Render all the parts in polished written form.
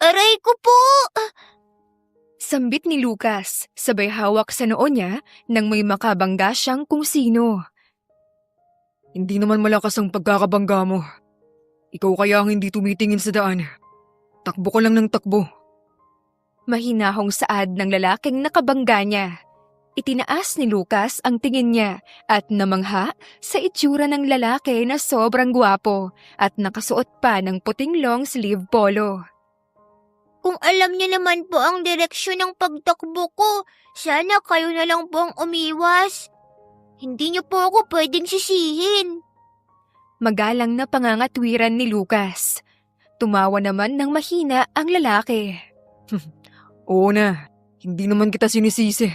Aray ko po! Sambit ni Lucas, sabay hawak sa noo niya nang may makabangga siyang kung sino. Hindi naman malakas ang pagkakabangga mo. Ikaw kaya ang hindi tumitingin sa daan. Takbo ka lang ng takbo. Mahinahong saad ng lalaking nakabangga niya. Itinaas ni Lucas ang tingin niya at namangha sa itsura ng lalaki na sobrang gwapo at nakasuot pa ng puting long sleeve polo. Kung alam niyo naman po ang direksyon ng pagtakbo ko, sana kayo na lang po ang umiwas. Hindi niyo po ako pwedeng sisihin. Magalang na pangangatwiran ni Lucas. Tumawa naman ng mahina ang lalaki. Oo na, hindi naman kita sinisisi.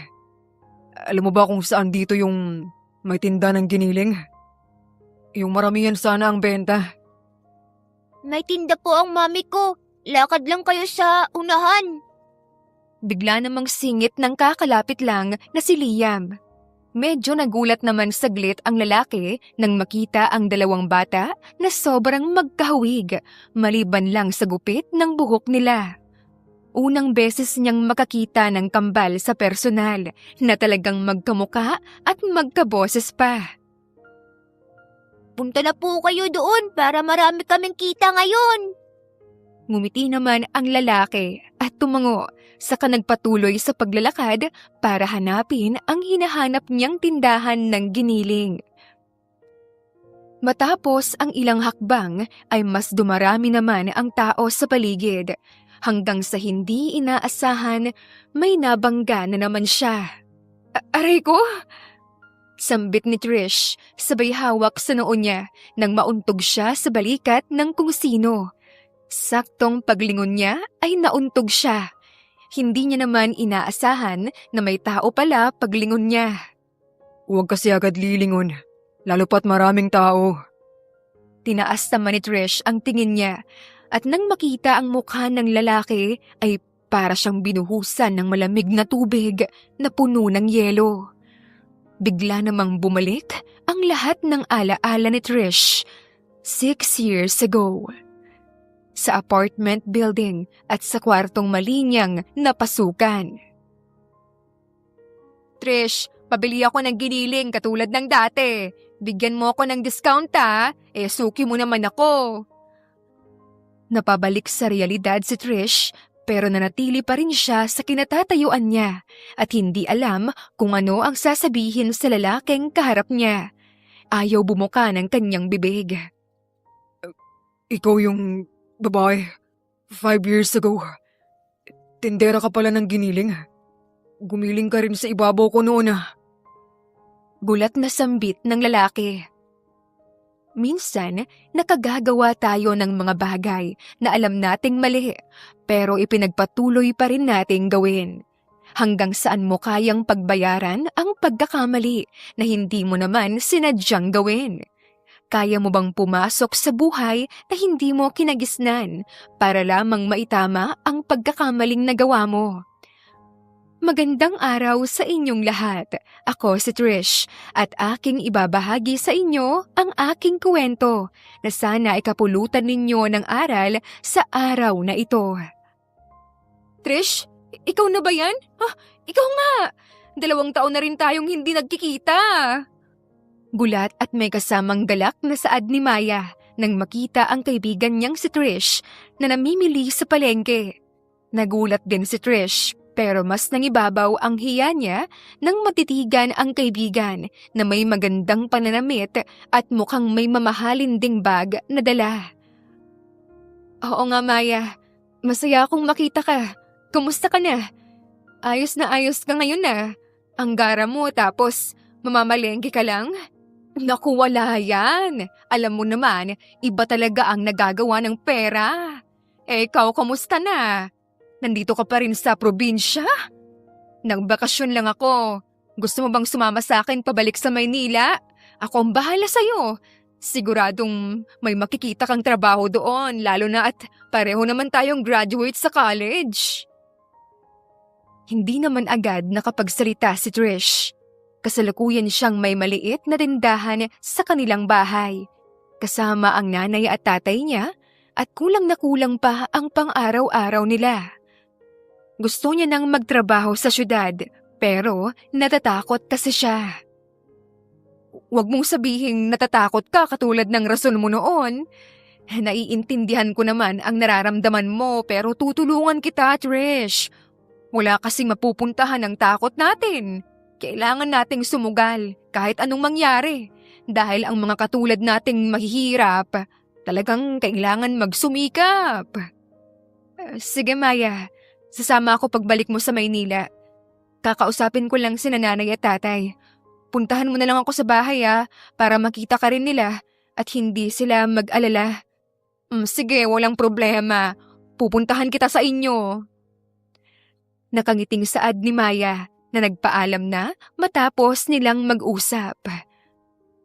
Alam mo ba kung saan dito yung may tinda ng giniling? Yung maramihan sana ang benta. May tinda po ang mami ko. Lakad lang kayo sa unahan. Bigla namang singit ng kakalapit lang na si Liam. Medyo nagulat naman saglit ang lalaki nang makita ang dalawang bata na sobrang magkahawig, maliban lang sa gupit ng buhok nila. Unang beses niyang makakita ng kambal sa personal na talagang magkamuka at magkaboses pa. Punta na po kayo doon para marami kaming kita ngayon. Ngumiti naman ang lalaki at tumango saka nagpatuloy sa paglalakad para hanapin ang hinahanap niyang tindahan ng giniling. Matapos ang ilang hakbang ay mas dumarami naman ang tao sa paligid hanggang sa hindi inaasahan may nabangga na naman siya. Aray ko! Sambit ni Trish sabay hawak sa noo niya nang mauntog siya sa balikat ng kung sino. Saktong paglingon niya ay nauntog siya. Hindi niya naman inaasahan na may tao pala paglingon niya. Huwag kasi agad lilingon, lalo pat maraming tao. Tinaas naman ni Trish ang tingin niya at nang makita ang mukha ng lalaki ay para siyang binuhusan ng malamig na tubig na puno ng yelo. Bigla namang bumalik ang lahat ng alaala ni Trish 6 years ago. Sa apartment building at sa kwartong malinyang napasukan. Trish, pabili ako ng giniling katulad ng dati. Bigyan mo ako ng discount suki mo naman ako. Napabalik sa realidad si Trish pero nanatili pa rin siya sa kinatatayuan niya at hindi alam kung ano ang sasabihin sa lalaking kaharap niya. Ayaw bumuka ng kanyang bibig. Ikaw yung babae, 5 years ago. Tindera ka pala ng giniling. Gumiling ka rin sa ibabaw ko noon. Gulat na sambit ng lalaki. Minsan, nakagagawa tayo ng mga bagay na alam nating mali, pero ipinagpatuloy pa rin nating gawin. Hanggang saan mo kayang pagbayaran ang pagkakamali na hindi mo naman sinadyang gawin? Kaya mo bang pumasok sa buhay na hindi mo kinagisnan para lamang maitama ang pagkakamaling nagawa mo? Magandang araw sa inyong lahat. Ako si Trish at aking ibabahagi sa inyo ang aking kwento na sana ikapulutan ninyo ng aral sa araw na ito. Trish, ikaw na ba yan? Ikaw nga! 2 taon na rin tayong hindi nagkikita. Gulat at may kasamang galak na saad ni Maya nang makita ang kaibigan niyang si Trish na namimili sa palengke. Nagulat din si Trish pero mas nangibabaw ang hiya niya nang matitigan ang kaibigan na may magandang pananamit at mukhang may mamahalin ding bag na dala. Oo nga Maya, masaya akong makita ka. Kumusta ka na? Ayos na ayos ka ngayon na. Ang gara mo tapos mamamalengke ka lang? Naku, wala yan. Alam mo naman, iba talaga ang nagagawa ng pera. Ikaw, kamusta na? Nandito ka pa rin sa probinsya? Nagbakasyon lang ako. Gusto mo bang sumama sa akin pabalik sa Maynila? Ako ang bahala sa'yo. Siguradong may makikita kang trabaho doon, lalo na at pareho naman tayong graduate sa college. Hindi naman agad nakapagsalita si Trish. Kasalukuyan siyang may maliit na tindahan sa kanilang bahay. Kasama ang nanay at tatay niya at kulang na kulang pa ang pang-araw-araw nila. Gusto niya nang magtrabaho sa syudad pero natatakot kasi siya. Huwag mong sabihing natatakot ka katulad ng rason mo noon. Naiintindihan ko naman ang nararamdaman mo pero tutulungan kita, Trish. Wala kasing mapupuntahan ang takot natin. Kailangan nating sumugal kahit anong mangyari. Dahil ang mga katulad nating mahihirap, talagang kailangan magsumikap. Sige Maya, sasama ako pagbalik mo sa Maynila. Kakausapin ko lang si nanay at tatay. Puntahan mo na lang ako sa bahay para makita ka rin nila at hindi sila mag-alala. Sige, walang problema. Pupuntahan kita sa inyo. Nakangiting saad ni Maya na nagpaalam na matapos nilang mag-usap.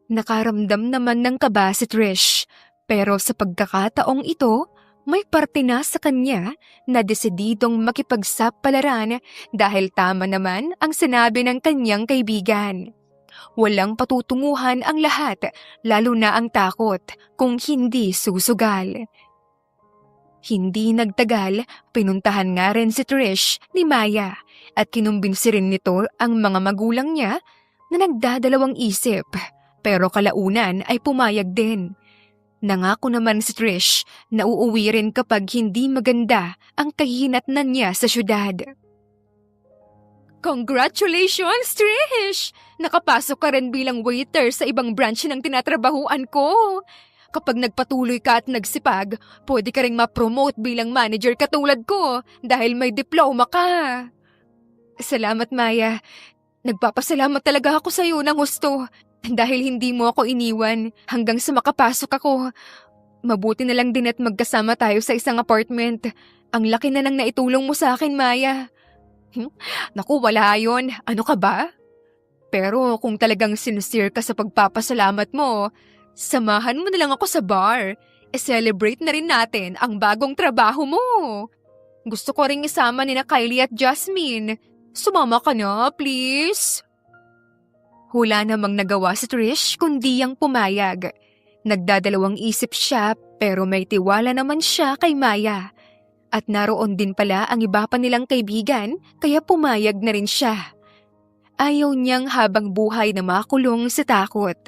Nakaramdam naman ng kaba si Trish, pero sa pagkakataong ito, may parte na sa kanya na desididong makipagsapalaran dahil tama naman ang sinabi ng kanyang kaibigan. Walang patutunguhan ang lahat, lalo na ang takot kung hindi susugal. Hindi nagtagal, pinuntahan nga rin si Trish ni Maya at kinumbinsi rin nito ang mga magulang niya na nagdadalawang isip. Pero kalaunan ay pumayag din. Nangako naman si Trish na uuwi rin kapag hindi maganda ang kahihinatnan niya sa syudad. Congratulations, Trish! Nakapasok ka rin bilang waiter sa ibang branch ng tinatrabahuan ko. Kapag nagpatuloy ka at nagsipag, pwede ka rin ma-promote bilang manager katulad ko dahil may diploma ka. Salamat, Maya. Nagpapasalamat talaga ako sa iyo ng gusto. Dahil hindi mo ako iniwan hanggang sa makapasok ako. Mabuti na lang din at magkasama tayo sa isang apartment. Ang laki na nang naitulong mo sa akin, Maya. Naku, wala yun. Ano ka ba? Pero kung talagang sincere ka sa pagpapasalamat mo, samahan mo na lang ako sa bar. E-celebrate na rin natin ang bagong trabaho mo. Gusto ko ring isama nina Kylie at Jasmine. Sumama ka na, please. Wala namang nagawa si Trish kundi ang pumayag. Nagdadalawang isip siya pero may tiwala naman siya kay Maya. At naroon din pala ang iba pa nilang kaibigan kaya pumayag na rin siya. Ayaw niyang habang buhay na makulong sa takot.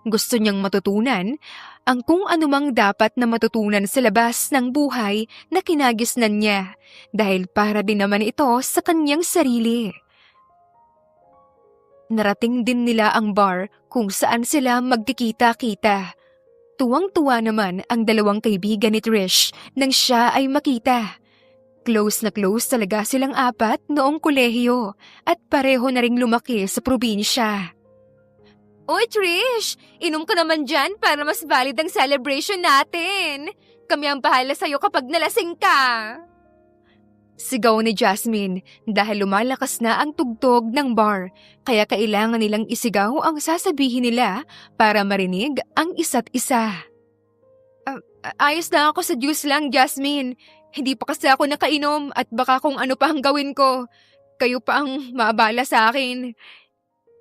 Gusto niyang matutunan ang kung anumang dapat na matutunan sa labas ng buhay na kinagisnan niya dahil para din naman ito sa kanyang sarili. Narating din nila ang bar kung saan sila magkikita-kita. Tuwang-tuwa naman ang dalawang kaibigan ni Trish nang siya ay makita. Close na close talaga silang apat noong kolehiyo at pareho na ring lumaki sa probinsya. Oy Trish, inom ka naman dyan para mas valid ang celebration natin. Kami ang bahala sa'yo kapag nalasing ka. Sigaw ni Jasmine dahil lumalakas na ang tugtog ng bar kaya kailangan nilang isigaw ang sasabihin nila para marinig ang isa't isa. Ayos na ako sa juice lang, Jasmine. Hindi pa kasi ako nakainom at baka kung ano pa ang gawin ko. Kayo pa ang maabala sa akin.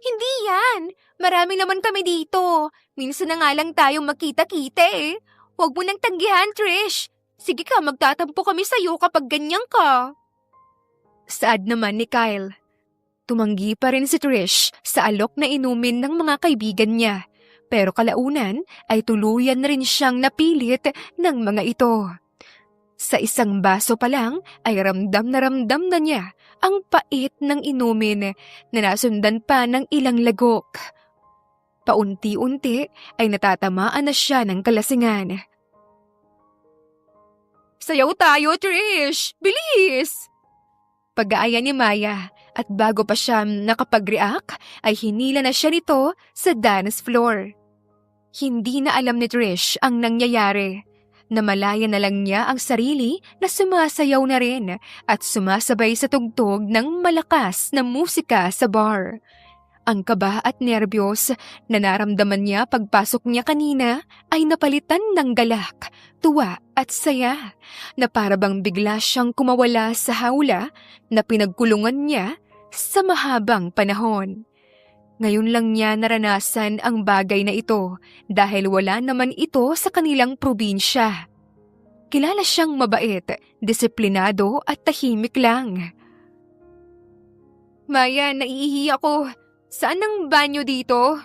Hindi yan. Marami naman kami dito. Minsan na nga lang tayong makita-kita eh. Huwag mo nang tanggihan, Trish. Sige ka, magtatampo kami sa'yo kapag ganyan ka. Saad naman ni Kyle. Tumanggi pa rin si Trish sa alok na inumin ng mga kaibigan niya. Pero kalaunan ay tuluyan na rin siyang napilit ng mga ito. Sa isang baso pa lang ay ramdam na niya ang pait ng inumin na nasundan pa ng ilang lagok. Paunti-unti ay natatamaan na siya ng kalasingan. Sayaw tayo, Trish! Bilis! Pag-aaya ni Maya at bago pa siya nakapag-react ay hinila na siya nito sa dance floor. Hindi na alam ni Trish ang nangyayari. Namalaya na lang niya ang sarili na sumasayaw na rin at sumasabay sa tugtog ng malakas na musika sa bar. Ang kaba at nerbiyos na naramdaman niya pagpasok niya kanina ay napalitan ng galak, tuwa at saya na parabang bigla siyang kumawala sa hawla na pinagkulungan niya sa mahabang panahon. Ngayon lang niya naranasan ang bagay na ito dahil wala naman ito sa kanilang probinsya. kilala siyang mabait, disiplinado at tahimik lang. Maya, naiihi ako. Saan ang banyo dito?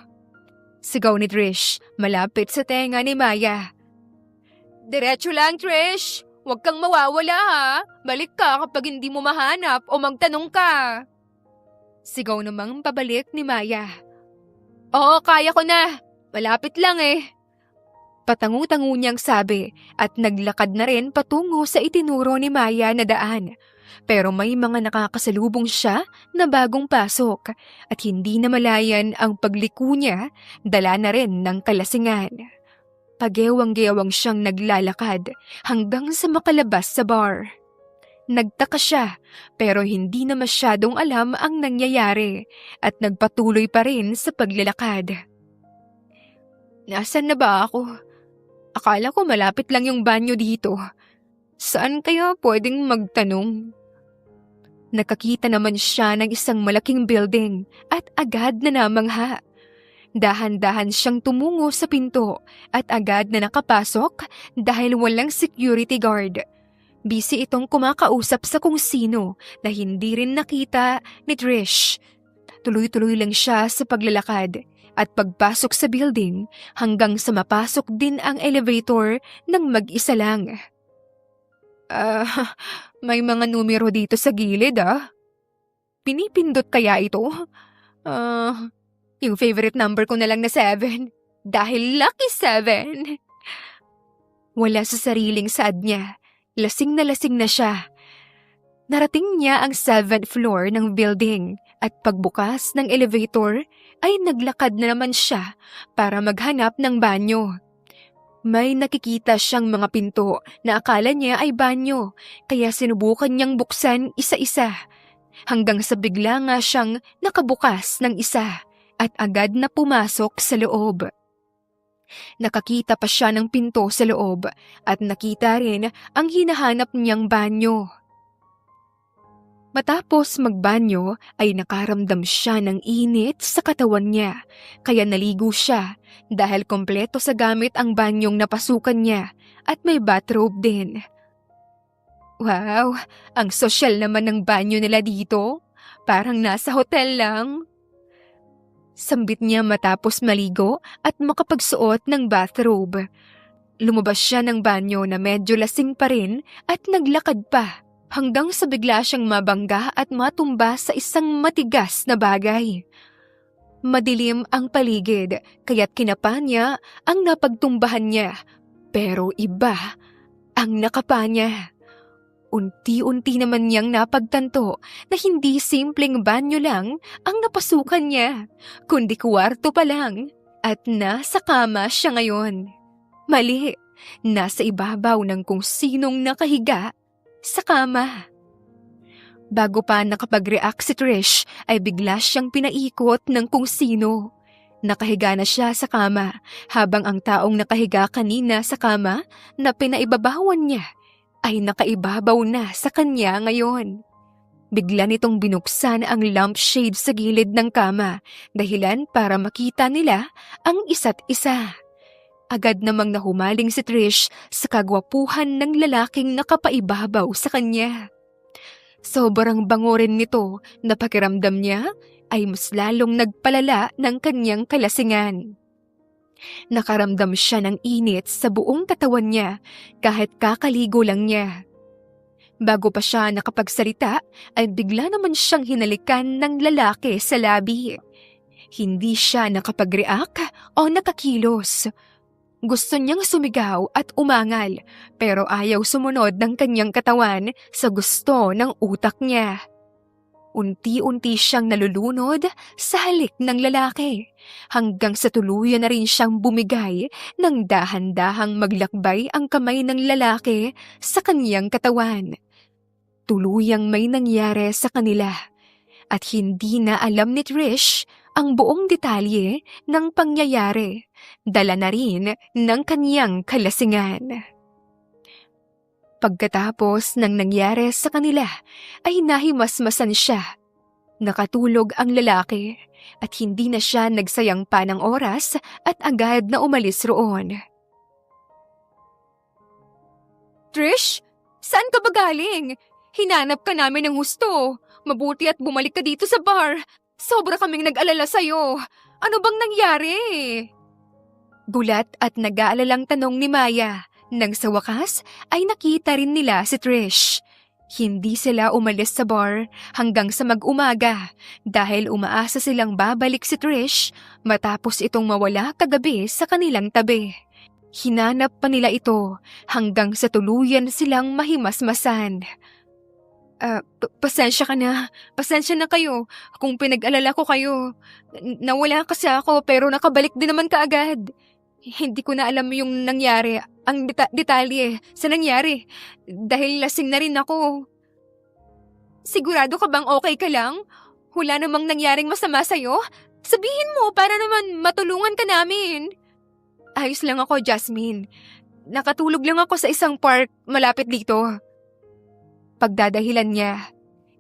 Sigaw ni Trish, malapit sa tenga ni Maya. Diretso lang, Trish. Huwag kang mawawala ha. Balik ka kapag hindi mo mahanap o magtanong ka. Sigaw namang pabalik ni Maya. Oo, kaya ko na. Malapit lang eh. Patangu-tangu niyang sabi at naglakad na rin patungo sa itinuro ni Maya na daan. Pero may mga nakakasalubong siya na bagong pasok at hindi na malayan ang pagliko niya, dala na rin ng kalasingan. Pagewang-gewang siyang naglalakad hanggang sa makalabas sa bar. Nagtaka siya pero hindi na masyadong alam ang nangyayari at nagpatuloy pa rin sa paglalakad. Nasaan na ba ako? Akala ko malapit lang yung banyo dito. Saan kaya pwedeng magtanong? Nakakita naman siya ng isang malaking building at agad na namangha. Dahan-dahan siyang tumungo sa pinto at agad na nakapasok dahil walang security guard. Busy itong kumakausap sa kung sino na hindi rin nakita ni Trish. Tuloy-tuloy lang siya sa paglalakad at pagpasok sa building hanggang sa mapasok din ang elevator ng mag-isa lang. May mga numero dito sa gilid Pinipindot kaya ito? Yung favorite number ko na lang na 7. Dahil lucky 7. Wala sa sariling saad niya. Lasing na siya. Narating niya ang 7th floor ng building at pagbukas ng elevator ay naglakad na naman siya para maghanap ng banyo. May nakikita siyang mga pinto na akala niya ay banyo kaya sinubukan niyang buksan isa-isa hanggang sa bigla nga siyang nakabukas ng isa at agad na pumasok sa loob. Nakakita pa siya ng pinto sa loob at nakita rin ang hinahanap niyang banyo. Matapos magbanyo ay nakaramdam siya ng init sa katawan niya kaya naligo siya dahil kompleto sa gamit ang banyong napasukan niya at may bathrobe din. Wow, ang sosyal naman ng banyo nila dito. Parang nasa hotel lang. Sambit niya matapos maligo at makapagsuot ng bathrobe. Lumabas siya ng banyo na medyo lasing pa rin at naglakad pa hanggang sa bigla siyang mabangga at matumba sa isang matigas na bagay. Madilim ang paligid kaya't kinapa niya ang napagtumbahan niya pero iba ang nakapa niya. Unti-unti naman niyang napagtanto na hindi simpleng banyo lang ang napasukan niya, kundi kwarto pa lang at nasa kama siya ngayon. Mali, nasa ibabaw ng kung sinong nakahiga sa kama. Bago pa nakapag-react si Trish ay bigla siyang pinaikot ng kung sino. Nakahiga na siya sa kama habang ang taong nakahiga kanina sa kama na pinaibabawan niya ay nakaibabaw na sa kanya ngayon. Bigla nitong binuksan ang lampshade sa gilid ng kama, dahilan para makita nila ang isa't isa. Agad namang nahumaling si Trish sa kagwapuhan ng lalaking nakapaibabaw sa kanya. Sobrang bango rin nito na pakiramdam niya ay mas lalong nagpalala ng kanyang kalasingan. Nakaramdam siya ng init sa buong katawan niya kahit kakaligo lang niya. Bago pa siya nakapagsalita ay bigla naman siyang hinalikan ng lalaki sa labi. Hindi siya nakapag-react o nakakilos. Gusto niyang sumigaw at umangal pero ayaw sumunod ng kanyang katawan sa gusto ng utak niya. Unti-unti siyang nalulunod sa halik ng lalaki hanggang sa tuluyan na rin siyang bumigay nang dahan-dahang maglakbay ang kamay ng lalaki sa kanyang katawan. Tuluyang may nangyari sa kanila at hindi na alam ni Trish ang buong detalye ng pangyayari, dala na rin ng kanyang kalasingan. Pagkatapos ng nangyari sa kanila ay nahimasmasan siya. Nakatulog ang lalaki at hindi na siya nagsayang pa ng oras at agad na umalis roon. Trish, saan ka ba galing? Hinanap ka namin ng husto. Mabuti at bumalik ka dito sa bar. Sobra kaming nag-alala sa'yo. Ano bang nangyari? Gulat at nag-aalalang tanong ni Maya nang sa wakas ay nakita rin nila si Trish. Hindi sila umalis sa bar hanggang sa mag-umaga dahil umaasa silang babalik si Trish matapos itong mawala kagabi sa kanilang tabi. Hinanap pa nila ito hanggang sa tuluyan silang mahimasmasan. Pasensya ka na. Pasensya na kayo kung pinag-alala ko kayo. Nawala kasi ako pero nakabalik din naman kaagad. Hindi ko na alam yung nangyari, ang detalye sa nangyari dahil lasing na rin ako. Sigurado ka bang okay ka lang? Wala namang nangyaring masama sa'yo? Sabihin mo para naman matulungan ka namin. Ayos lang ako, Jasmine. Nakatulog lang ako sa isang park malapit dito. Pagdadahilan niya,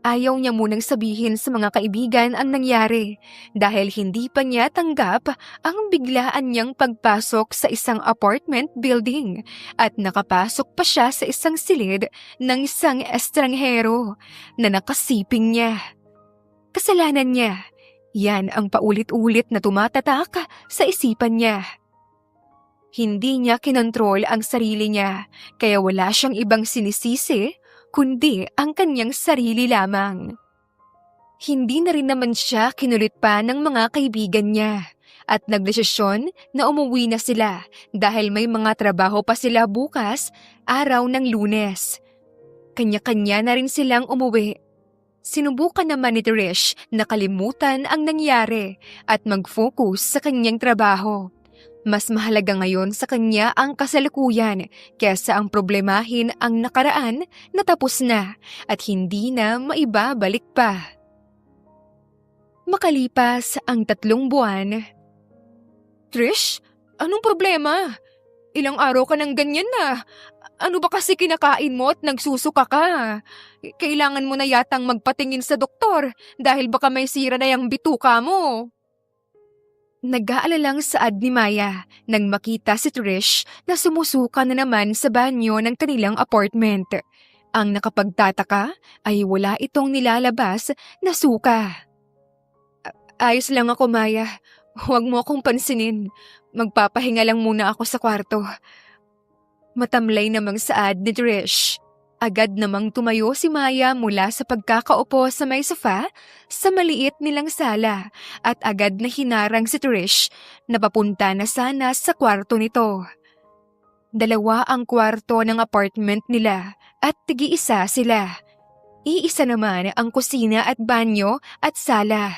ayaw niya munang sabihin sa mga kaibigan ang nangyari dahil hindi pa niya tanggap ang biglaan niyang pagpasok sa isang apartment building at nakapasok pa siya sa isang silid ng isang estranghero na nakasiping niya. Kasalanan niya, yan ang paulit-ulit na tumatatak sa isipan niya. Hindi niya kinontrol ang sarili niya kaya wala siyang ibang sinisisi kundi ang kanyang sarili lamang. Hindi na rin naman siya kinulit pa ng mga kaibigan niya at nagdesisyon na umuwi na sila dahil may mga trabaho pa sila bukas, araw ng Lunes. Kanya-kanya na rin silang umuwi. Sinubukan naman ni Trish na kalimutan ang nangyari at mag-focus sa kanyang trabaho. Mas mahalaga ngayon sa kanya ang kasalukuyan kaysa ang problemahin ang nakaraan na tapos na at hindi na maibabalik pa. Makalipas ang 3 buwan. Trish, anong problema? Ilang araw ka nang ganyan na. Ano ba kasi kinakain mo at nagsusuka ka? Kailangan mo na yatang magpatingin sa doktor dahil baka may sira na yung bituka mo. Nag-aalalang saad ni Maya nang makita si Trish na sumusuka na naman sa banyo ng kanilang apartment. Ang nakapagtataka ay wala itong nilalabas na suka. Ayos lang ako, Maya. Huwag mo akong pansinin. Magpapahinga lang muna ako sa kwarto. Matamlay namang saad ni Trish. Agad namang tumayo si Maya mula sa pagkakaupo sa may sofa sa maliit nilang sala at agad na hinarang si Trish na papunta na sana sa kwarto nito. 2 ang kwarto ng apartment nila at tig-iisa sila. Iisa naman ang kusina at banyo at sala.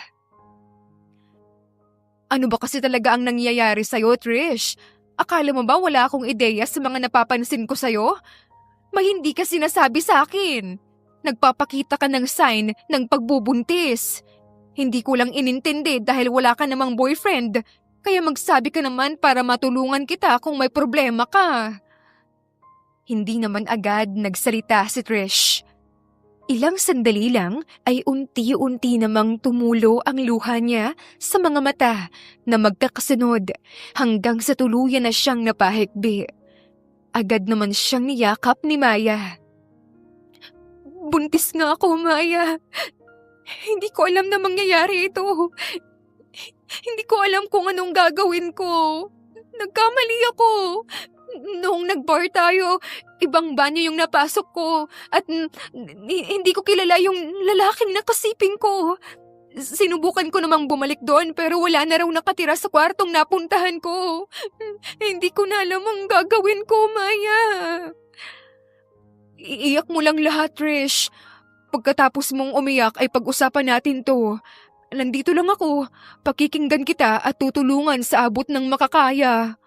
Ano ba kasi talaga ang nangyayari sa'yo, Trish? Akala mo ba wala akong ideya sa mga napapansin ko sa'yo? May hindi ka sinasabi sa akin. Nagpapakita ka ng sign ng pagbubuntis. Hindi ko lang inintindi dahil wala ka namang boyfriend. Kaya magsabi ka naman para matulungan kita kung may problema ka. Hindi naman agad nagsalita si Trish. Ilang sandali lang ay unti-unti namang tumulo ang luha niya sa mga mata na magkakasunod hanggang sa tuluyan na siyang napahikbi. Agad naman siyang niyakap ni Maya. Buntis nga ako, Maya. Hindi ko alam na mangyayari ito. Hindi ko alam kung anong gagawin ko. Nagkamali ako. Noong nag-bar tayo, ibang banyo yung napasok ko at hindi ko kilala yung lalaking nakasiping ko. Sinubukan ko namang bumalik doon pero wala na raw nakatira sa kwartong napuntahan ko. Hindi ko na alam ang gagawin ko, Maya. Iiyak mo lang lahat, Trish. Pagkatapos mong umiyak ay pag-usapan natin to. Nandito lang ako. Pakikinggan kita at tutulungan sa abot ng makakaya.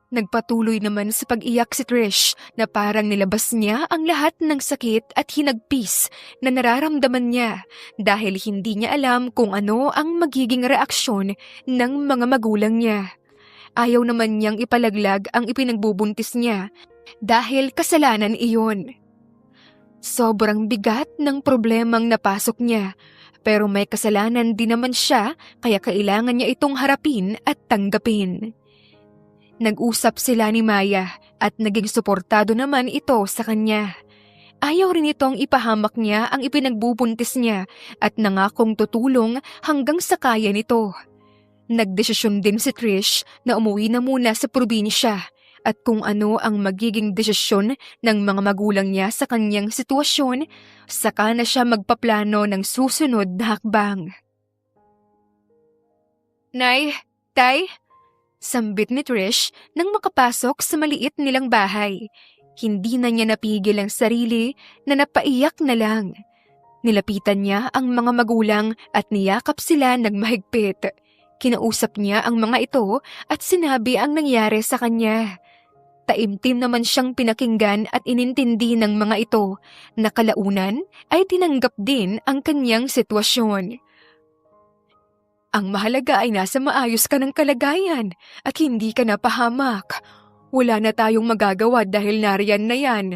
Nagpatuloy naman sa pag-iyak si Trish na parang nilabas niya ang lahat ng sakit at hinagpis na nararamdaman niya dahil hindi niya alam kung ano ang magiging reaksyon ng mga magulang niya. Ayaw naman niyang ipalaglag ang ipinagbubuntis niya dahil kasalanan iyon. Sobrang bigat ng problemang napasok niya pero may kasalanan din naman siya kaya kailangan niya itong harapin at tanggapin. Nag-usap sila ni Maya at naging suportado naman ito sa kanya. Ayaw rin itong ipahamak niya ang ipinagbubuntis niya at nangakong tutulong hanggang sa kaya nito. Nagdesisyon din si Trish na umuwi na muna sa probinsya at kung ano ang magiging desisyon ng mga magulang niya sa kanyang sitwasyon, saka na siya magpaplano ng susunod na hakbang. Nay, Tay, sambit ni Trish nang makapasok sa maliit nilang bahay. Hindi na niya napigil ang sarili na napaiyak na lang. Nilapitan niya ang mga magulang at niyakap sila ng mahigpit. Kinausap niya ang mga ito at sinabi ang nangyari sa kanya. Taimtim naman siyang pinakinggan at inintindi ng mga ito na kalaunan ay tinanggap din ang kanyang sitwasyon. Ang mahalaga ay nasa maayos ka ng kalagayan at hindi ka napahamak. Wala na tayong magagawa dahil nariyan na yan.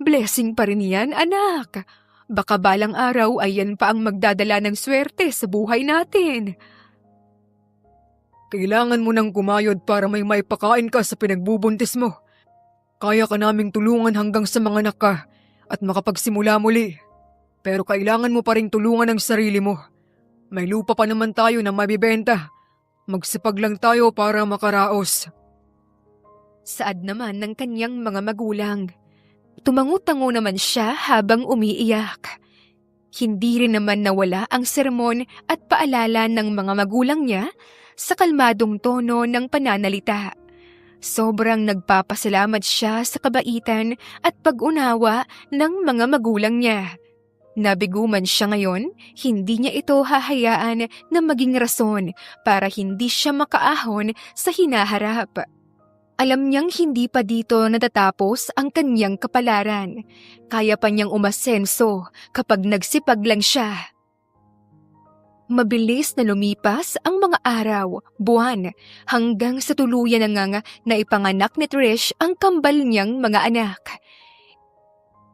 Blessing pa rin yan, anak. Baka balang araw ay yan pa ang magdadala ng swerte sa buhay natin. Kailangan mo nang kumayod para may maipakain ka sa pinagbubuntis mo. Kaya ka naming tulungan hanggang sa mga anak ka at makapagsimula muli. Pero kailangan mo pa rin tulungan ang sarili mo. May lupa pa naman tayo na mabibenta. Magsipag lang tayo para makaraos. Saad naman ng kanyang mga magulang. Tumango-tango naman siya habang umiiyak. Hindi rin naman nawala ang sermon at paalala ng mga magulang niya sa kalmadong tono ng pananalita. Sobrang nagpapasalamat siya sa kabaitan at pag-unawa ng mga magulang niya. Nabigo man siya ngayon, hindi niya ito hahayaan na maging rason para hindi siya makaahon sa hinaharap. Alam niyang hindi pa dito natatapos ang kanyang kapalaran. Kaya pa niyang umasenso kapag nagsipag lang siya. Mabilis na lumipas ang mga araw, buwan, hanggang sa tuluyan na nga na ipanganak ni Trish ang kambal niyang mga anak.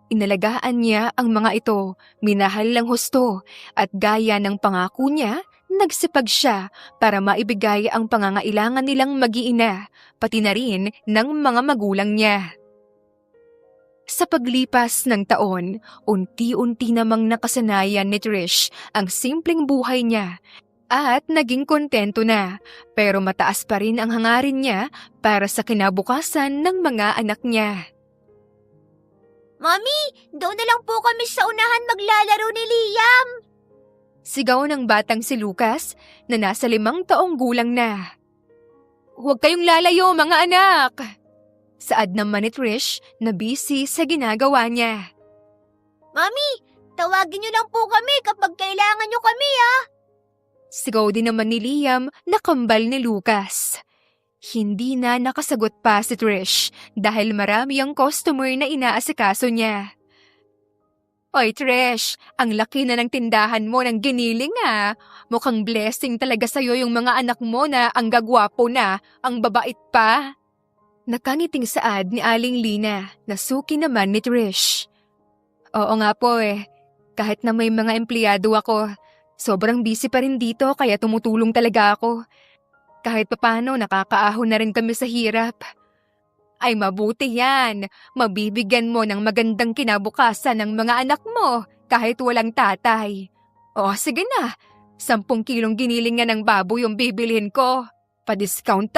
Inalagaan niya ang mga ito, minahal lang husto, at gaya ng pangako niya, nagsipag siya para maibigay ang pangangailangan nilang mag-iina, pati na rin ng mga magulang niya. Sa paglipas ng taon, unti-unti namang nakasanayan ni Trish ang simpleng buhay niya at naging kontento na, pero mataas pa rin ang hangarin niya para sa kinabukasan ng mga anak niya. Mami, doon na lang po kami sa unahan maglalaro ni Liam. Sigaw ng batang si Lucas na nasa 5 taong gulang na. Huwag kayong lalayo mga anak! Saad naman ni Trish na busy sa ginagawa niya. Mami, tawagin niyo lang po kami kapag kailangan niyo kami, Sigaw din naman ni Liam na kambal ni Lucas. Hindi na nakasagot pa si Trish dahil marami ang customer na inaasikaso niya. Oy Trish, ang laki na ng tindahan mo ng giniling Mukhang blessing talaga sa'yo yung mga anak mo na ang gagwapo na, ang babait pa. Nakangiting saad ni Aling Lina na suki naman ni Trish. Oo nga po kahit na may mga empleyado ako, sobrang busy pa rin dito kaya tumutulong talaga ako. Kahit papano nakakaahon na rin kami sa hirap. Ay mabuti yan, mabibigyan mo ng magandang kinabukasan ng mga anak mo kahit walang tatay. O sige na, 10 kilong giniling nga ng baboy yung bibilhin ko. Pa-discount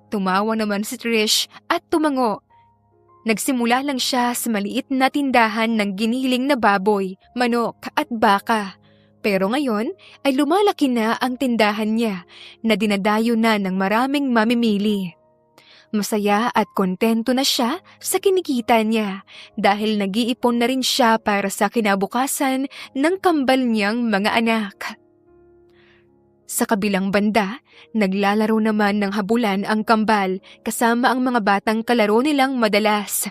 Tumawa naman si Trish at tumango. Nagsimula lang siya sa maliit na tindahan ng giniling na baboy, manok at baka. Pero ngayon ay lumalaki na ang tindahan niya na dinadayo na ng maraming mamimili. Masaya at kontento na siya sa kinikita niya dahil nag-iipon na rin siya para sa kinabukasan ng kambal niyang mga anak. Sa kabilang banda, naglalaro naman ng habulan ang kambal kasama ang mga batang kalaro nilang madalas.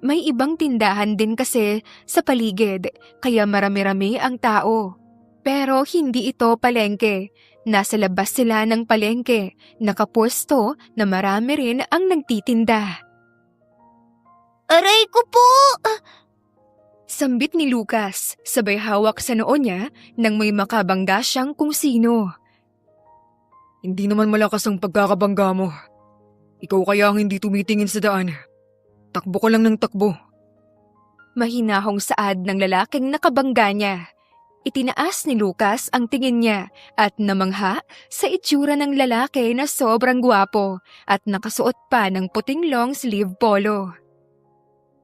May ibang tindahan din kasi sa paligid kaya marami-rami ang tao. Pero hindi ito palengke. Nasa labas sila ng palengke, nakapwesto na marami rin ang nagtitinda. Aray ko po! Sambit ni Lucas, sabay hawak sa noo niya nang may makabangga siyang kung sino. Hindi naman malakas ang pagkakabangga mo. Ikaw kaya ang hindi tumitingin sa daan. Takbo ka lang ng takbo. Mahinahong saad ng lalaking nakabangga niya. Itinaas ni Lucas ang tingin niya at namangha sa itsura ng lalaki na sobrang gwapo at nakasuot pa ng puting long sleeve polo.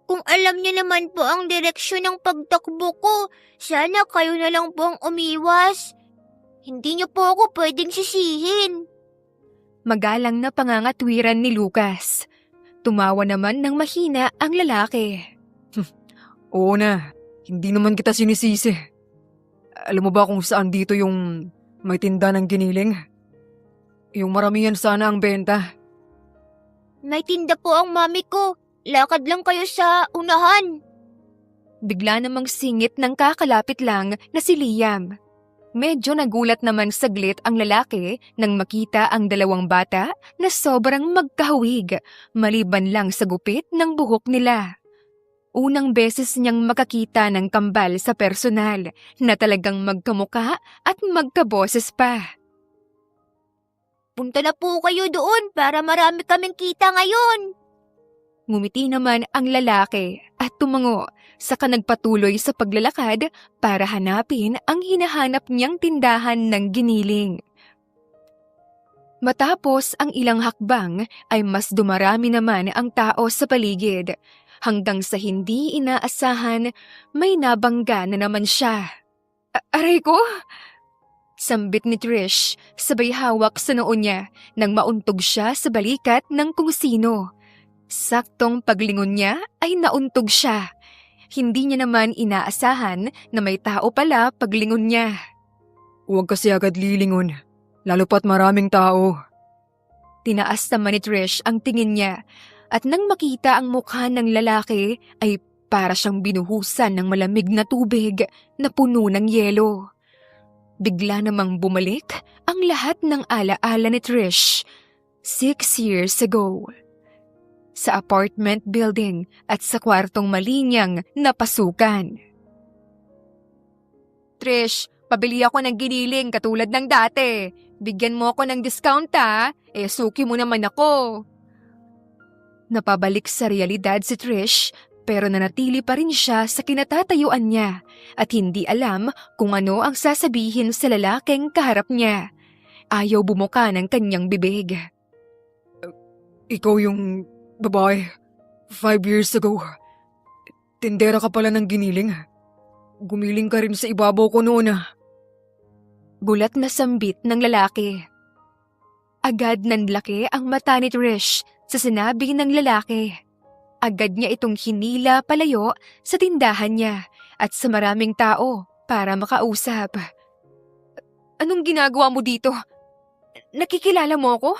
Kung alam niyo naman po ang direksyon ng pagtakbo ko, sana kayo na lang po ang umiwas. Hindi niyo po ako pwedeng sisihin. Magalang na pangangatwiran ni Lucas. Tumawa naman ng mahina ang lalaki. Oo na, hindi naman kita sinisisi. Alam mo ba kung saan dito yung may tinda ng giniling? Yung maramihan sana ang benta. May tinda po ang mami ko. Lakad lang kayo sa unahan. Bigla namang singit ng kakalapit lang na si Liam. Medyo nagulat naman saglit ang lalaki nang makita ang dalawang bata na sobrang magkahawig, maliban lang sa gupit ng buhok nila. Unang beses niyang makakita ng kambal sa personal na talagang magkamuka at magkaboses pa. Punta na po kayo doon para marami kaming kita ngayon. Ngumiti naman ang lalaki at tumango saka nagpatuloy sa paglalakad para hanapin ang hinahanap niyang tindahan ng giniling. Matapos ang ilang hakbang ay mas dumarami naman ang tao sa paligid hanggang sa hindi inaasahan may nabangga na naman siya. Aray ko! Sambit ni Trish sabay hawak sa noo niya nang mauntog siya sa balikat ng kung sino. Saktong paglingon niya ay nauntog siya. Hindi niya naman inaasahan na may tao pala paglingon niya. Huwag kasi agad lilingon, lalo pat maraming tao. Tinaas naman ni Trish ang tingin niya at nang makita ang mukha ng lalaki ay para siyang binuhusan ng malamig na tubig na puno ng yelo. Bigla namang bumalik ang lahat ng alaala ni Trish 6 years ago. Sa apartment building at sa kwartong malinyang napasukan. Trish, pabili ako ng giniling katulad ng dati. Bigyan mo ako ng discount suki mo naman ako. Napabalik sa realidad si Trish pero nanatili pa rin siya sa kinatatayuan niya at hindi alam kung ano ang sasabihin sa lalaking kaharap niya. Ayaw bumuka ng kanyang bibig. Ikaw yung babae, 5 years ago. Tindera ka pala ng giniling. Gumiling ka rin sa ibabaw ko noon. Bulat na sambit ng lalaki. Agad nanlaki ang mata ni Trish sa sinabi ng lalaki. Agad niya itong hinila palayo sa tindahan niya at sa maraming tao para makausap. Anong ginagawa mo dito? Nakikilala mo ako?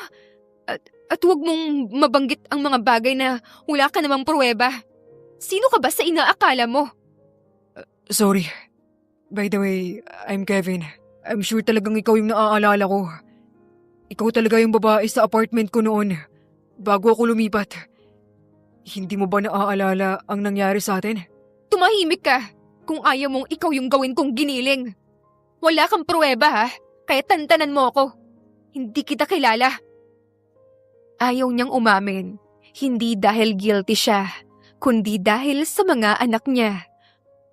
At huwag mong mabanggit ang mga bagay na wala ka namang pruweba. Sino ka ba sa inaakala mo? Sorry. By the way, I'm Kevin. I'm sure talagang ikaw yung naaalala ko. Ikaw talaga yung babae sa apartment ko noon, bago ako lumipat. Hindi mo ba naaalala ang nangyari sa atin? Tumahimik ka kung ayaw mong ikaw yung gawin kong giniling. Wala kang pruweba kaya tantanan mo ako. Hindi kita kilala. Ayaw niyang umamin, hindi dahil guilty siya, kundi dahil sa mga anak niya.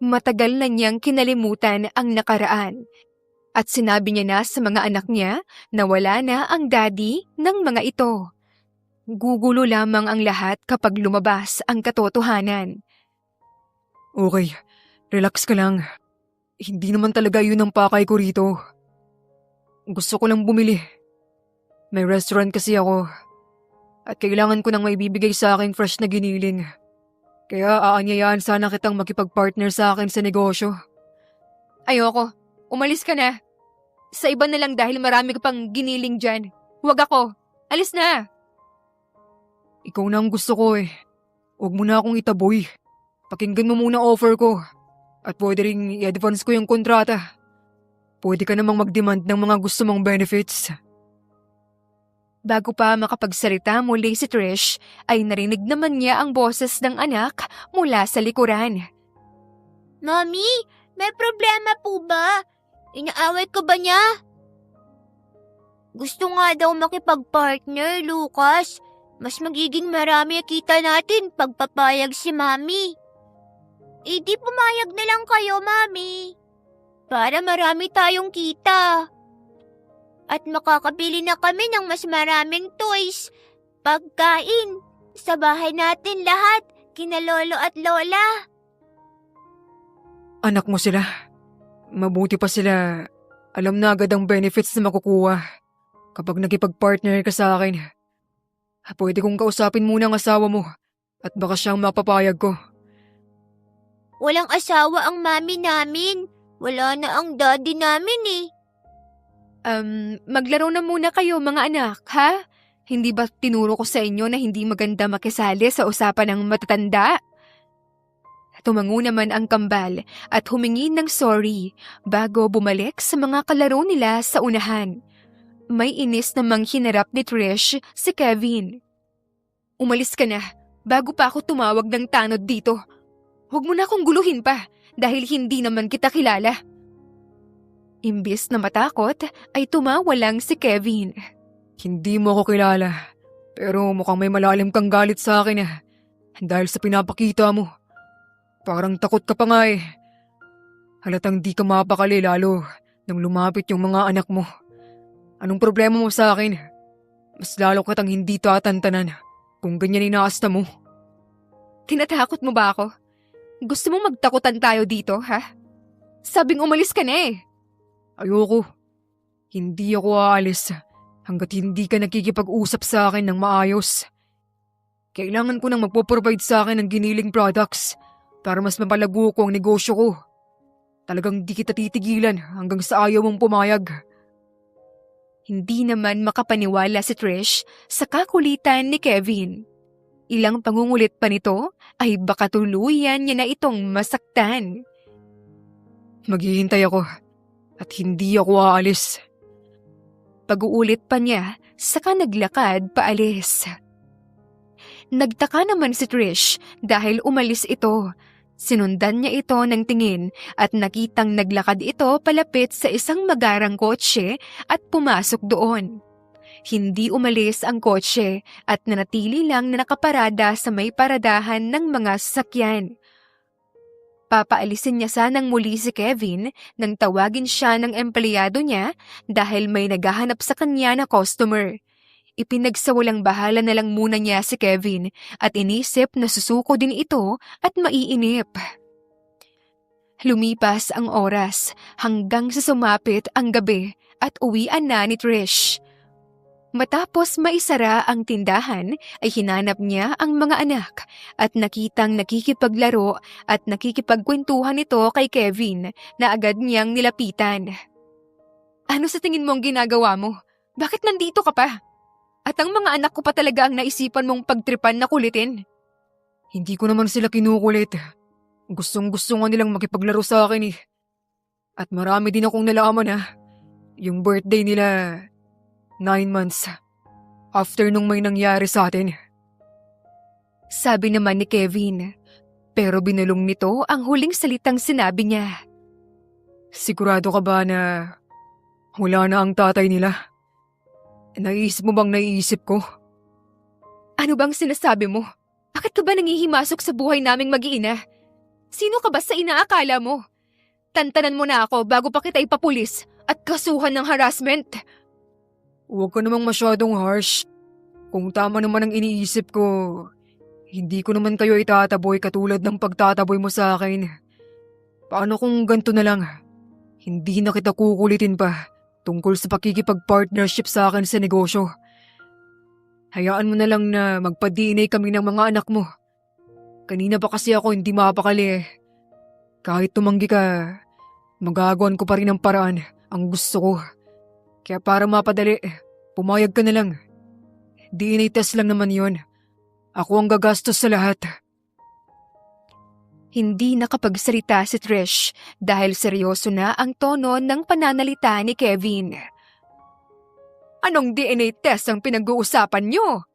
Matagal na niyang kinalimutan ang nakaraan. At sinabi niya na sa mga anak niya na wala na ang daddy ng mga ito. Gugulo lamang ang lahat kapag lumabas ang katotohanan. Okay, relax ka lang. Hindi naman talaga yun ang pakay ko rito. Gusto ko lang bumili. May restaurant kasi ako. At kailangan ko nang may bibigay sa aking fresh na giniling. Kaya aanyayahan sana kitang makipag-partner sa akin sa negosyo. Ayoko. Umalis ka na. Sa iba na lang dahil marami ka pang giniling dyan. Huwag ako. Alis na. Ikaw na ang gusto ko eh. Huwag mo na akong itaboy. Pakinggan mo muna offer ko. At pwede ring i-advance ko yung kontrata. Pwede ka namang mag-demand ng mga gusto mong benefits. Bago pa makapagsalita muli si Trish, ay narinig naman niya ang boses ng anak mula sa likuran. Mami, may problema po ba? Inaaway ko ba niya? Gusto nga daw makipag-partner, Lucas. Mas magiging marami ang kita natin pag papayag si Mami. Eh di pumayag na lang kayo, Mami. Para marami tayong kita. At makakabili na kami ng mas maraming toys, pagkain, sa bahay natin lahat, kina lolo at lola. Anak mo sila. Mabuti pa sila. Alam na agad ang benefits na makukuha kapag nakipag-partner ka sa akin. Pwede kong kausapin muna ang asawa mo at baka siyang mapapayag ko. Walang asawa ang mami namin. Wala na ang daddy namin eh. Maglaro na muna kayo mga anak, ha? Hindi ba tinuro ko sa inyo na hindi maganda makisali sa usapan ng matatanda? Tumango naman ang kambal at humingi ng sorry bago bumalik sa mga kalaro nila sa unahan. May inis namang hinarap ni Trish si Kevin. Umalis ka na bago pa ako tumawag ng tanod dito. Huwag mo na akong guluhin pa dahil hindi naman kita kilala. Imbis na matakot ay tumawa lang si Kevin. Hindi mo ako kilala, pero mukhang may malalim kang galit sa akin dahil sa pinapakita mo. Parang takot ka pa nga eh. Halatang di ka mapakali lalo nang lumapit yung mga anak mo. Anong problema mo sa akin? Mas lalo kitang hindi tatantanan kung ganyan inaasta mo. Tinatakot mo ba ako? Gusto mong magtakutan tayo dito, ha? Sabing umalis ka na eh. Ayoko. Hindi ako aalis hanggat hindi ka nakikipag-usap sa akin ng maayos. Kailangan ko nang magpo-provide sa akin ng giniling products para mas mapalago ko ang negosyo ko. Talagang di kita titigilan hanggang sa ayaw mong pumayag. Hindi naman makapaniwala si Trish sa kakulitan ni Kevin. Ilang pangungulit pa nito ay baka tuluyan niya na itong masaktan. Maghihintay ako at hindi ako aalis. Pag-uulit pa niya, saka naglakad paalis. Nagtaka naman si Trish dahil umalis ito. Sinundan niya ito ng tingin at nakitang naglakad ito palapit sa isang magarang kotse at pumasok doon. Hindi umalis ang kotse at nanatili lang na nakaparada sa may paradahan ng mga sasakyan. Papaalisin niya sanang muli si Kevin nang tawagin siya ng empleyado niya dahil may naghahanap sa kanya na customer. Ipinagsawalang bahala na lang muna niya si Kevin at inisip na susuko din ito at maiinip. Lumipas ang oras hanggang sa sumapit ang gabi at uwian na ni Trish. Matapos maisara ang tindahan ay hinanap niya ang mga anak at nakitang nakikipaglaro at nakikipagkwentuhan ito kay Kevin na agad niyang nilapitan. Ano sa tingin mo ang ginagawa mo? Bakit nandito ka pa? At ang mga anak ko pa talaga ang naisipan mong pagtripan na kulitin. Hindi ko naman sila kinukulit. Gustong-gusto nga nilang makipaglaro sa akin eh. At marami din akong nalaman yung birthday nila 9 months after nung may nangyari sa atin. Sabi naman ni Kevin, pero binulong nito ang huling salitang sinabi niya. Sigurado ka ba na wala na ang tatay nila? Naisip mo bang naiisip ko? Ano bang sinasabi mo? Bakit ka ba nangihimasok sa buhay naming mag-iina? Sino ka ba sa inaakala mo? Tantanan mo na ako bago pa kita ipapulis at kasuhan ng harassment. Huwag ka namang masyadong harsh. Kung tama naman ang iniisip ko, hindi ko naman kayo itataboy katulad ng pagtataboy mo sa akin. Paano kung ganito na lang? Hindi na kita kukulitin pa tungkol sa pakikipag-partnership sa akin sa negosyo. Hayaan mo na lang na magpa-DNA kami ng mga anak mo. Kanina pa kasi ako hindi mapakali. Kahit tumanggi ka, magagawan ko pa rin ang paraan ang gusto ko. Kaya para mapadali, pumayag ka na lang. DNA test lang naman yon. Ako ang gagastos sa lahat. Hindi nakapagsalita si Trish dahil seryoso na ang tono ng pananalita ni Kevin. Anong DNA test ang pinag-uusapan niyo?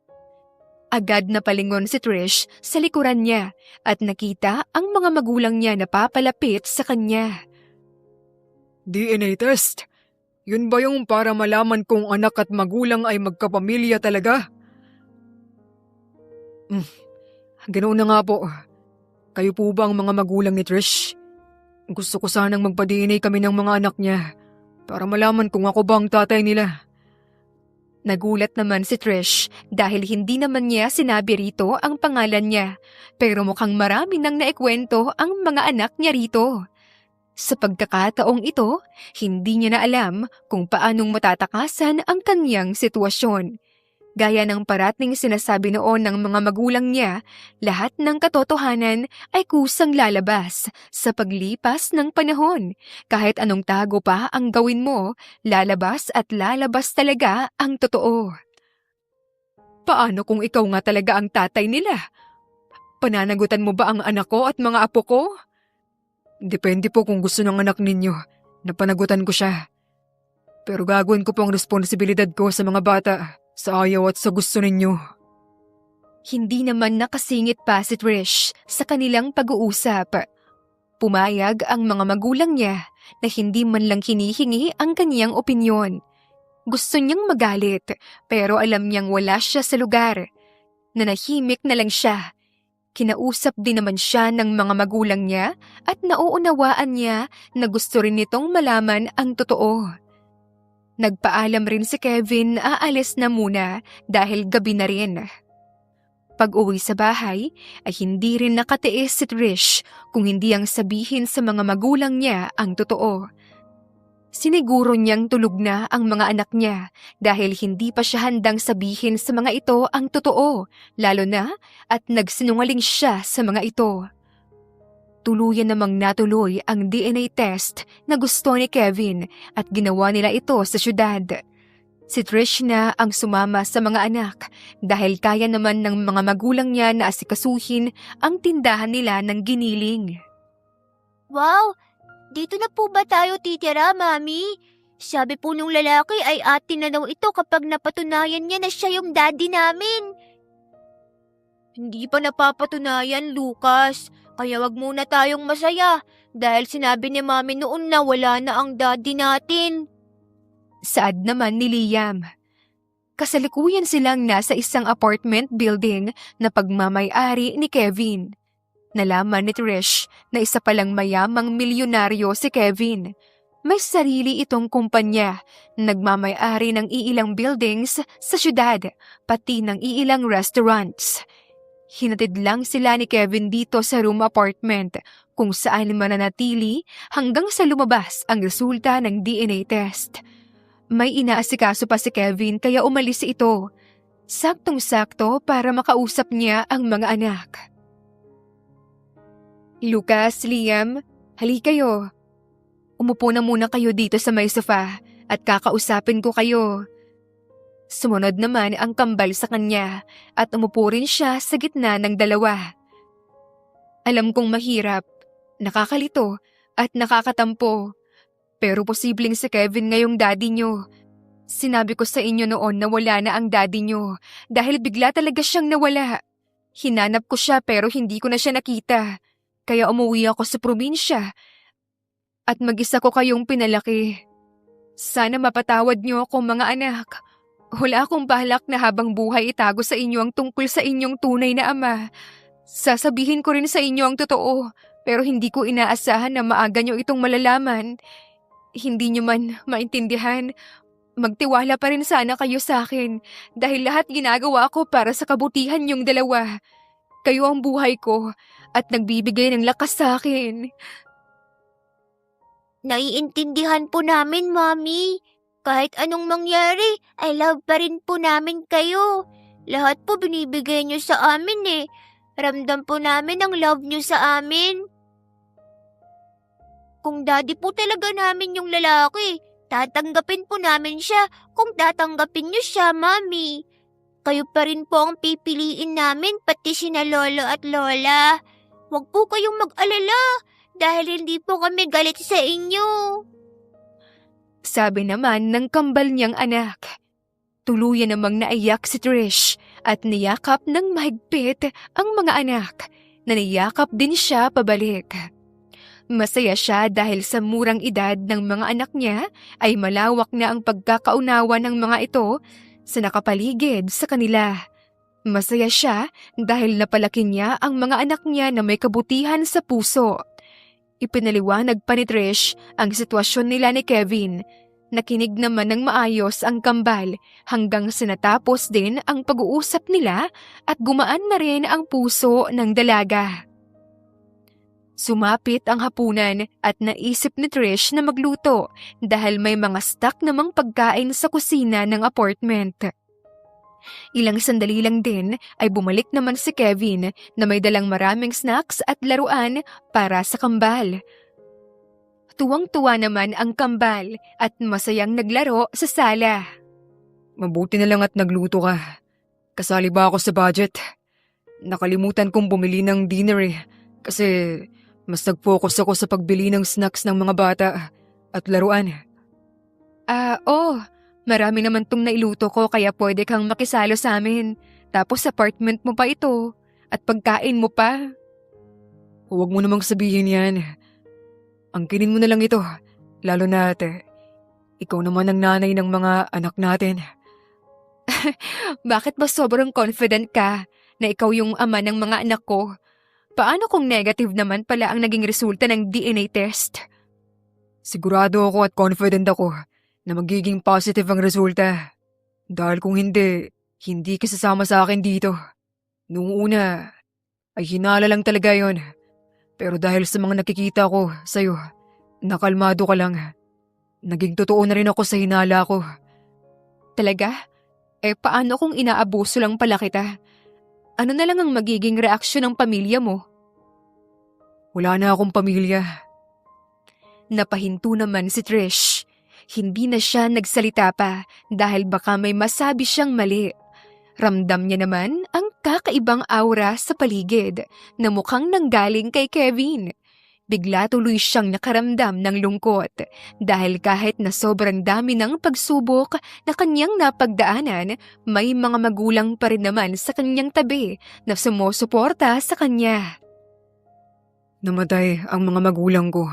Agad na palingon si Trish sa likuran niya at nakita ang mga magulang niya na papalapit sa kanya. DNA test? Yun ba yung para malaman kung anak at magulang ay magkapamilya talaga? Ganoon na nga po. Kayo po ba ang mga magulang ni Trish? Gusto ko sanang magpa-DNA kami ng mga anak niya para malaman kung ako ba ang tatay nila. Nagulat naman si Trish dahil hindi naman niya sinabi rito ang pangalan niya, pero mukhang marami nang naikwento ang mga anak niya rito. Sa pagkakataong ito, hindi niya na alam kung paanong matatakasan ang kanyang sitwasyon. Gaya ng parating sinasabi noon ng mga magulang niya, lahat ng katotohanan ay kusang lalabas sa paglipas ng panahon. Kahit anong tago pa ang gawin mo, lalabas at lalabas talaga ang totoo. Paano kung ikaw nga talaga ang tatay nila? Pananagutan mo ba ang anak ko at mga apo ko? Depende po kung gusto ng anak ninyo na panagutan ko siya. Pero gagawin ko po ang responsibilidad ko sa mga bata, sa ayaw at sa gusto ninyo. Hindi naman nakasingit pa si Trish sa kanilang pag-uusap. Pumayag ang mga magulang niya na hindi man lang hinihingi ang kanyang opinyon. Gusto niyang magalit pero alam niyang wala siya sa lugar. Nanahimik na lang siya. Kinausap din naman siya ng mga magulang niya at nauunawaan niya na gusto rin nitong malaman ang totoo. Nagpaalam rin si Kevin na aalis na muna dahil gabi na rin. Pag-uwi sa bahay ay hindi rin nakatiis si Trish kung hindi ang sabihin sa mga magulang niya ang totoo. Siniguro niyang tulog na ang mga anak niya dahil hindi pa siya handang sabihin sa mga ito ang totoo, lalo na at nagsinungaling siya sa mga ito. Tuluyan namang natuloy ang DNA test na gusto ni Kevin at ginawa nila ito sa syudad. Si Trish na ang sumama sa mga anak dahil kaya naman ng mga magulang niya na asikasuhin ang tindahan nila ng giniling. Wow! Dito na po ba tayo titira, Mami? Sabi po nung lalaki ay atin na daw ito kapag napatunayan niya na siya yung daddy namin. Hindi pa napapatunayan, Lucas. Kaya wag muna tayong masaya dahil sinabi ni Mami noon na wala na ang daddy natin. Saad naman ni Liam. Kasalukuyan silang nasa isang apartment building na pagmamay-ari ni Kevin. Nalaman ni Trish na isa palang mayamang milyonaryo si Kevin. May sarili itong kumpanya, nagmamay-ari ng iilang buildings sa syudad, pati ng iilang restaurants. Hinatid lang sila ni Kevin dito sa room apartment kung saan mananatili hanggang sa lumabas ang resulta ng DNA test. May inaasikaso pa si Kevin kaya umalis ito. Saktong-sakto para makausap niya ang mga anak. Lucas, Liam, hali kayo. Umupo na muna kayo dito sa may sofa at kakausapin ko kayo. Sumunod naman ang kambal sa kanya at umupo rin siya sa gitna ng dalawa. Alam kong mahirap, nakakalito at nakakatampo. Pero posibleng si Kevin ngayong daddy niyo. Sinabi ko sa inyo noon na wala na ang daddy niyo dahil bigla talaga siyang nawala. Hinanap ko siya pero hindi ko na siya nakita. Kaya umuwi ako sa probinsya at mag-isa ko kayong pinalaki. Sana mapatawad niyo ako mga anak. Wala akong balak na habang buhay itago sa inyo ang tungkol sa inyong tunay na ama. Sasabihin ko rin sa inyo ang totoo, pero hindi ko inaasahan na maaga niyo itong malalaman. Hindi niyo man maintindihan, magtiwala pa rin sana kayo sa akin dahil lahat ginagawa ko para sa kabutihan niyong dalawa. Kayo ang buhay ko at nagbibigay ng lakas sa akin. Naiintindihan po namin, Mami. Kahit anong mangyari, I love pa rin po namin kayo. Lahat po binibigay niyo sa amin eh. Ramdam po namin ang love niyo sa amin. Kung daddy po talaga namin yung lalaki, tatanggapin po namin siya kung tatanggapin niyo siya, Mami. Kayo pa rin po ang pipiliin namin, pati sina lolo at lola. Huwag po kayong mag-alala dahil hindi po kami galit sa inyo. Sabi naman ng kambal niyang anak. Tuluyan namang naiyak si Trish at niyakap ng mahigpit ang mga anak na niyakap din siya pabalik. Masaya siya dahil sa murang edad ng mga anak niya ay malawak na ang pagkakaunawa ng mga ito sa nakapaligid sa kanila. Masaya siya dahil napalaki niya ang mga anak niya na may kabutihan sa puso. Ipinaliwanag pa ni Trish ang sitwasyon nila ni Kevin. Nakinig naman ng maayos ang kambal hanggang sa natapos din ang pag-uusap nila at gumaan na rin ang puso ng dalaga. Sumapit ang hapunan at naisip ni Trish na magluto dahil may mga stock namang pagkain sa kusina ng apartment. Ilang sandali lang din ay bumalik naman si Kevin na may dalang maraming snacks at laruan para sa kambal. Tuwang-tuwa naman ang kambal at masayang naglaro sa sala. Mabuti na lang at nagluto ka. Kasali ba ako sa budget? Nakalimutan kong bumili ng dinner kasi mas nag-focus ako sa pagbili ng snacks ng mga bata at laruan. Oo. Marami naman tong nailuto ko kaya pwede kang makisalo sa amin. Tapos apartment mo pa ito. At pagkain mo pa. Huwag mo namang sabihin yan. Angkinin mo na lang ito. Lalo na ikaw naman ang nanay ng mga anak natin. Bakit ba sobrang confident ka na ikaw yung ama ng mga anak ko? Paano kung negative naman pala ang naging resulta ng DNA test? Sigurado ako at confident ako na magiging positive ang resulta. Dahil kung hindi ka sasama sa akin dito. Noong una, ay hinala lang talaga yon. Pero dahil sa mga nakikita ko sa'yo, nakalmado ka lang. Naging totoo na rin ako sa hinala ko. Talaga? Paano kung inaabuso lang pala kita? Ano na lang ang magiging reaksyon ng pamilya mo? Wala na akong pamilya. Napahinto naman si Trish. Hindi na siya nagsalita pa dahil baka may masabi siyang mali. Ramdam niya naman ang kakaibang aura sa paligid na mukhang nanggaling kay Kevin. Bigla tuloy siyang nakaramdam ng lungkot dahil kahit na sobrang dami ng pagsubok na kanyang napagdaanan, may mga magulang pa rin naman sa kanyang tabi na sumusuporta sa kanya. Namatay ang mga magulang ko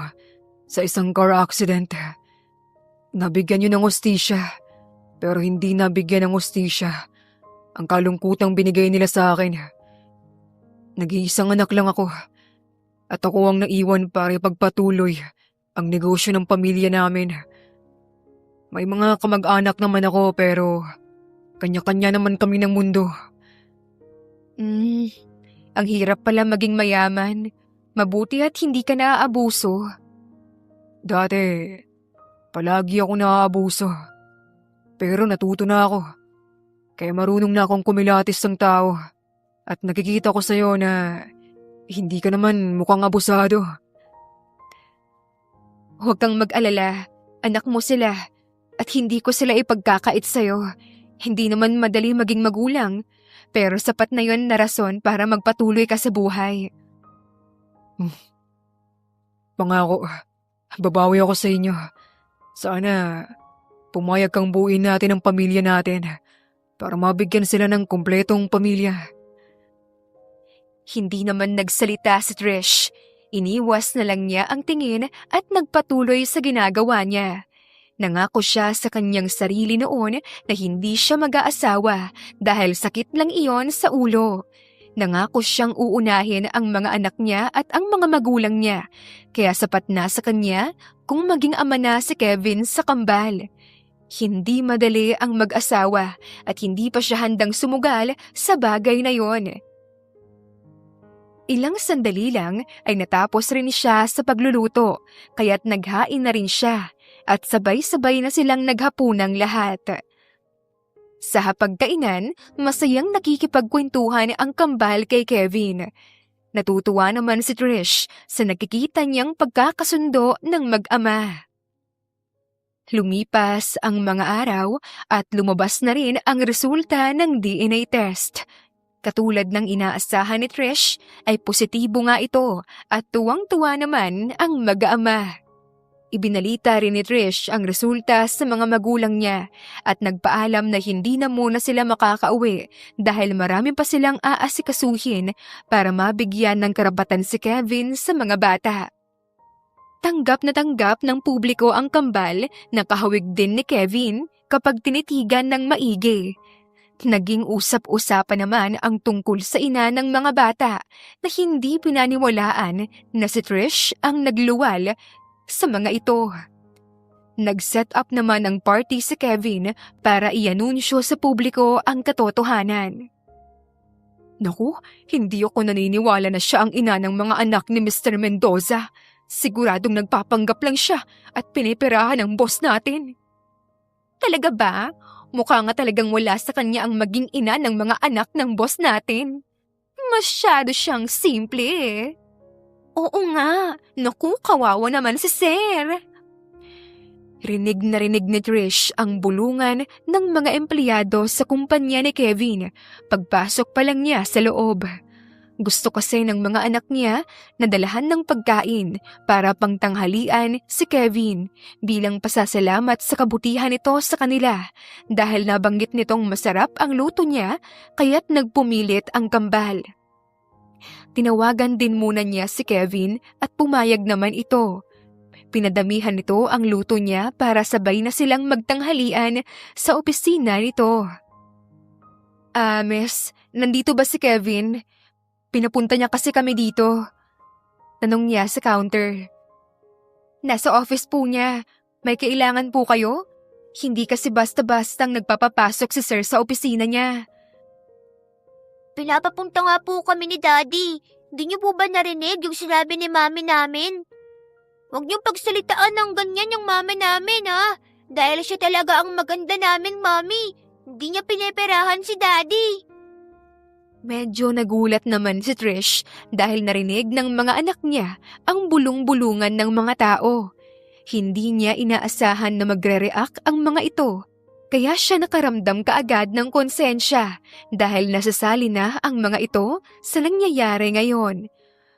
sa isang car accident. Nabigyan yun ng hustisya, pero hindi nabigyan ng hustisya ang kalungkutang binigay nila sa akin. Nag-iisang anak lang ako at ako ang naiwan para ipagpatuloy ang negosyo ng pamilya namin. May mga kamag-anak naman ako pero kanya-kanya naman kami ng mundo. Ang hirap pala maging mayaman. Mabuti at hindi ka naaabuso. Dati, palagi ako naaabuso. Pero natuto na ako. Kaya marunong na akong kumilatis ng tao. At nakikita ko sa'yo na hindi ka naman mukhang abusado. Huwag kang mag-alala. Anak mo sila. At hindi ko sila ipagkakait sa'yo. Hindi naman madali maging magulang. Pero sapat na yon na rason para magpatuloy ka sa buhay. Pangako, babawi ako sa inyo. Sana pumayag kang buuin natin ang pamilya natin para mabigyan sila ng kumpletong pamilya. Hindi naman nagsalita si Trish. Iniwas na lang niya ang tingin at nagpatuloy sa ginagawa niya. Nangako siya sa kanyang sarili noon na hindi siya mag-aasawa dahil sakit lang iyon sa ulo. Nangako siyang uunahin ang mga anak niya at ang mga magulang niya, kaya sapat na sa kanya kung maging ama na si Kevin sa kambal. Hindi madali ang mag-asawa at hindi pa siya handang sumugal sa bagay na yon. Ilang sandali lang ay natapos rin siya sa pagluluto, kaya't naghain na rin siya at sabay-sabay na silang naghapunang lahat. Sa hapagkainan, masayang nakikipagkwentuhan ang kambal kay Kevin. Natutuwa naman si Trish sa nakikita niyang pagkakasundo ng mag-ama. Lumipas ang mga araw at lumabas na rin ang resulta ng DNA test. Katulad ng inaasahan ni Trish, ay positibo nga ito at tuwang-tuwa naman ang mag-ama. Ibinalita rin ni Trish ang resulta sa mga magulang niya at nagpaalam na hindi na muna sila makakauwi dahil marami pa silang aasikasuhin para mabigyan ng karapatan si Kevin sa mga bata. Tanggap ng publiko ang kambal na kahawig din ni Kevin kapag tinitigan ng maigi. Naging usap-usapan naman ang tungkol sa ina ng mga bata na hindi pinaniwalaan na si Trish ang nagluwal sa mga ito. Nag-set up naman ng party si Kevin para i-anunsyo sa publiko ang katotohanan. Naku, hindi ako naniniwala na siya ang ina ng mga anak ni Mr. Mendoza. Siguradong nagpapanggap lang siya at pinipirahan ng boss natin. Talaga ba? Mukha nga talagang wala sa kanya ang maging ina ng mga anak ng boss natin. Masyado siyang simple eh. Oo nga, naku, kawawa naman si Sir. Rinig na rinig ni Trish ang bulungan ng mga empleyado sa kumpanya ni Kevin pagpasok pa lang niya sa loob. Gusto kasi ng mga anak niya na dalahan ng pagkain para pangtanghalian si Kevin bilang pasasalamat sa kabutihan nito sa kanila dahil nabanggit nitong masarap ang luto niya kaya't nagpumilit ang kambal. Tinawagan din muna niya si Kevin at pumayag naman ito. Pinadamihan nito ang luto niya para sabay na silang magtanghalian sa opisina nito. Miss, nandito ba si Kevin? Pinapunta niya kasi kami dito. Tanong niya sa counter. Nasa office po niya. May kailangan po kayo? Hindi kasi basta-bastang nagpapapasok si Sir sa opisina niya. Pinapapunta nga po kami ni Daddy. Di niyo po ba narinig yung sinabi ni Mami namin? Huwag niyong pagsalitaan ng ganyan yung Mami namin, ha? Dahil siya talaga ang maganda naming Mami. Hindi niya piniperahan si Daddy. Medyo nagulat naman si Trish dahil narinig ng mga anak niya ang bulong-bulungan ng mga tao. Hindi niya inaasahan na magre-react ang mga ito. Kaya siya nakaramdam kaagad ng konsensya dahil nasasali na ang mga ito sa nangyayari ngayon.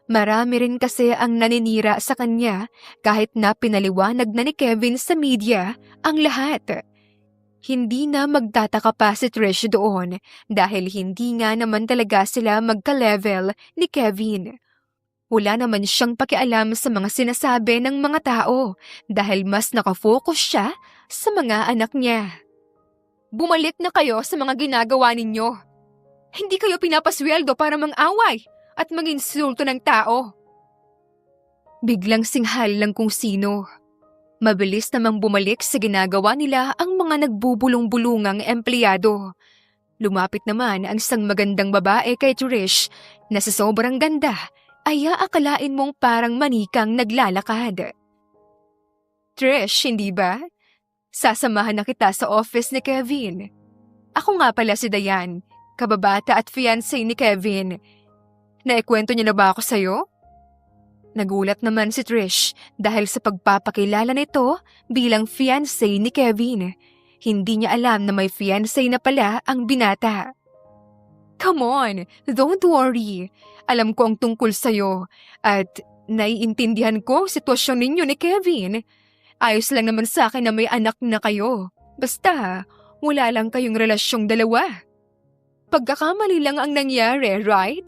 Marami rin kasi ang naninira sa kanya kahit na pinaliwanag na ni Kevin sa media ang lahat. Hindi na magtataka pa si Trish doon dahil hindi nga naman talaga sila magka-level ni Kevin. Wala naman siyang pakialam sa mga sinasabi ng mga tao dahil mas nakafocus siya sa mga anak niya. Bumalik na kayo sa mga ginagawa ninyo. Hindi kayo pinapasweldo para mang-away at manginsulto ng tao. Biglang singhal lang kung sino. Mabilis namang bumalik sa ginagawa nila ang mga nagbubulong-bulungang empleyado. Lumapit naman ang isang magandang babae kay Trish na sa sobrang ganda ay aakalain mong parang manikang naglalakad. Trish, hindi ba? Sasamahan na kita sa office ni Kevin. Ako nga pala si Dayan, kababata at fiancé ni Kevin. Naikwento niya na ba ako sa'yo? Nagulat naman si Trish dahil sa pagpapakilala nito bilang fiancé ni Kevin. Hindi niya alam na may fiancé na pala ang binata. Come on, don't worry. Alam ko ang tungkol sa'yo at naiintindihan ko ang sitwasyon ninyo ni Kevin. Ayos lang naman sa akin na may anak na kayo. Basta, wala lang kayong relasyong dalawa. Pagkakamali lang ang nangyari, right?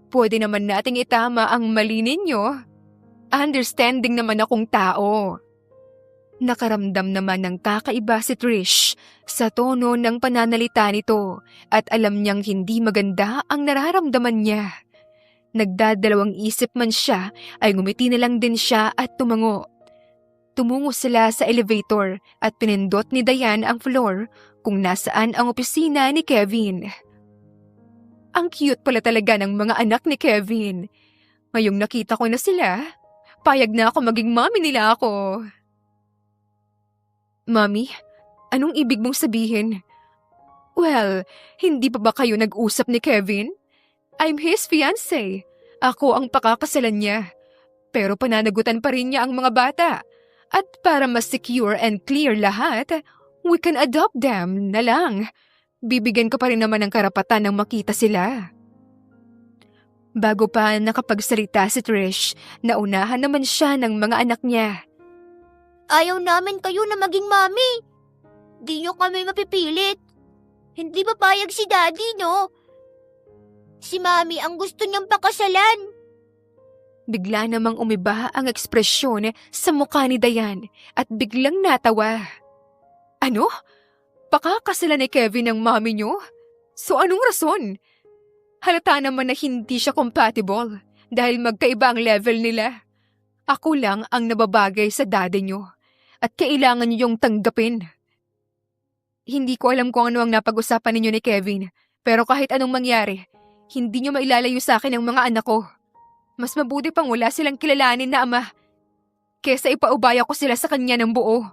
Pwede naman nating itama ang mali ninyo. Understanding naman akong tao. Nakaramdam naman ng kakaiba si Trish sa tono ng pananalita nito at alam niyang hindi maganda ang nararamdaman niya. Nagdadalawang isip man siya ay ngumiti na lang din siya at tumango. Tumungo sila sa elevator at pinindot ni Dayan ang floor kung nasaan ang opisina ni Kevin. Ang cute pala talaga ng mga anak ni Kevin. Ngayong nakita ko na sila, payag na ako maging mommy nila ako. Mommy, anong ibig mong sabihin? Well, hindi pa ba kayo nag-usap ni Kevin? I'm his fiancé. Ako ang pakakasalan niya. Pero pananagutan pa rin niya ang mga bata. At para mas secure and clear lahat, we can adopt them na lang. Bibigyan ko pa rin naman ng karapatan ng makita sila. Bago pa nakapagsalita si Trish, naunahan naman siya ng mga anak niya. Ayaw namin kayo na maging Mami. Di niyo kami mapipilit. Hindi papayag si Daddy, no? Si Mami ang gusto niyang pakasalan. Bigla namang umiba ang ekspresyon sa mukha ni Dayan at biglang natawa. Ano? Pakakasalan ni Kevin ang mami niyo? So anong rason? Halata naman na hindi siya compatible dahil magkaiba ang level nila. Ako lang ang nababagay sa daddy niyo at kailangan niyo yung tanggapin. Hindi ko alam kung ano ang napag-usapan ninyo ni Kevin, pero kahit anong mangyari, hindi niyo mailalayo sa akin ang mga anak ko. Mas mabuti pang wala silang kilalanin na ama kesa ipaubaya ko sila sa kanya ng buo.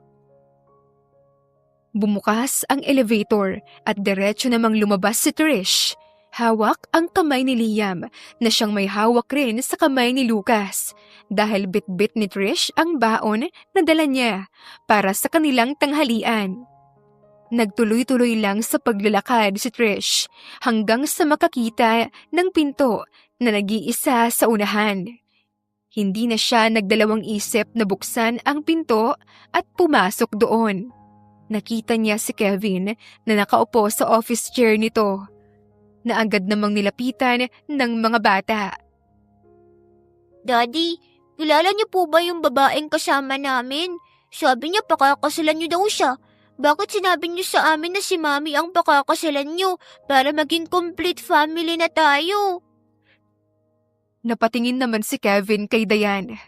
Bumukas ang elevator at diretso namang lumabas si Trish. Hawak ang kamay ni Liam na siyang may hawak rin sa kamay ni Lucas dahil bit-bit ni Trish ang baon na dala niya para sa kanilang tanghalian. Nagtuloy-tuloy lang sa paglalakad si Trish hanggang sa makakita ng pinto na nag-iisa sa unahan. Hindi na siya nagdalawang isip na buksan ang pinto at pumasok doon. Nakita niya si Kevin na nakaupo sa office chair nito, na agad namang nilapitan ng mga bata. Daddy, kilala niyo po ba yung babaeng kasama namin? Sabi niya pakakasalan niyo daw siya. Bakit sinabi niyo sa amin na si Mami ang pakakasalan niyo para maging complete family na tayo? Napatingin naman si Kevin kay Diane.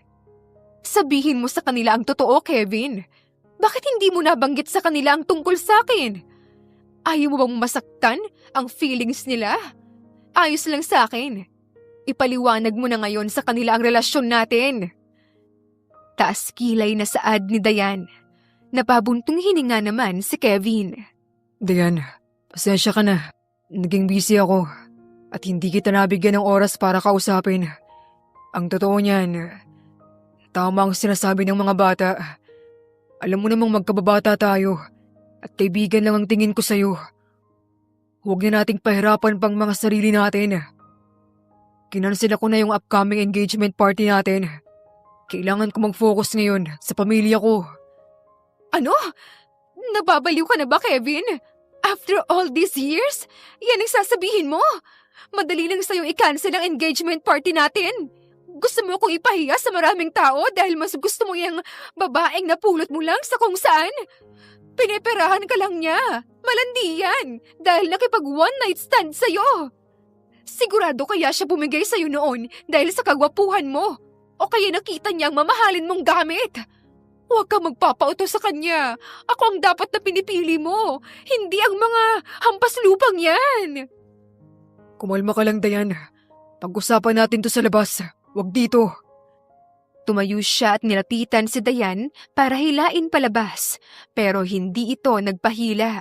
Sabihin mo sa kanila ang totoo, Kevin. Bakit hindi mo nabanggit sa kanila ang tungkol sa akin? Ayaw mo bang masaktan ang feelings nila? Ayos lang sa akin. Ipaliwanag mo na ngayon sa kanila ang relasyon natin. Taas kilay na saad ni Diane. Napabuntong hininga naman si Kevin. Diane, pasensya ka na. Naging busy ako at hindi kita nabigyan ng oras para kausapin. Ang totoo niyan, tama ang sinasabi ng mga bata. Alam mo namang magkababata tayo at kaibigan lang ang tingin ko sa'yo. Huwag na nating pahirapan pang mga sarili natin. Kinansela ko na yung upcoming engagement party natin. Kailangan ko mag-focus ngayon sa pamilya ko. Ano? Nababaliw ka na ba, Kevin? After all these years? Yan ang sasabihin mo? Madali lang sa'yo i-cancel ang engagement party natin. Gusto mo akong ipahiya sa maraming tao dahil mas gusto mo yung babaeng napulot mo lang sa kung saan? Pineperahan ka lang niya. Malandi yan dahil nakipag one night stand sa'yo. Sigurado kaya siya bumigay sa'yo noon dahil sa kagwapuhan mo o kaya nakita niyang mamahalin mong gamit. Huwag kang magpapauto sa kanya. Ako ang dapat na pinipili mo, hindi ang mga hampas lupang yan. Kumalma ka lang, Diane. Pag-usapan natin to sa labas. Huwag dito. Tumayo siya at nilapitan si Diane para hilain palabas, pero hindi ito nagpahila.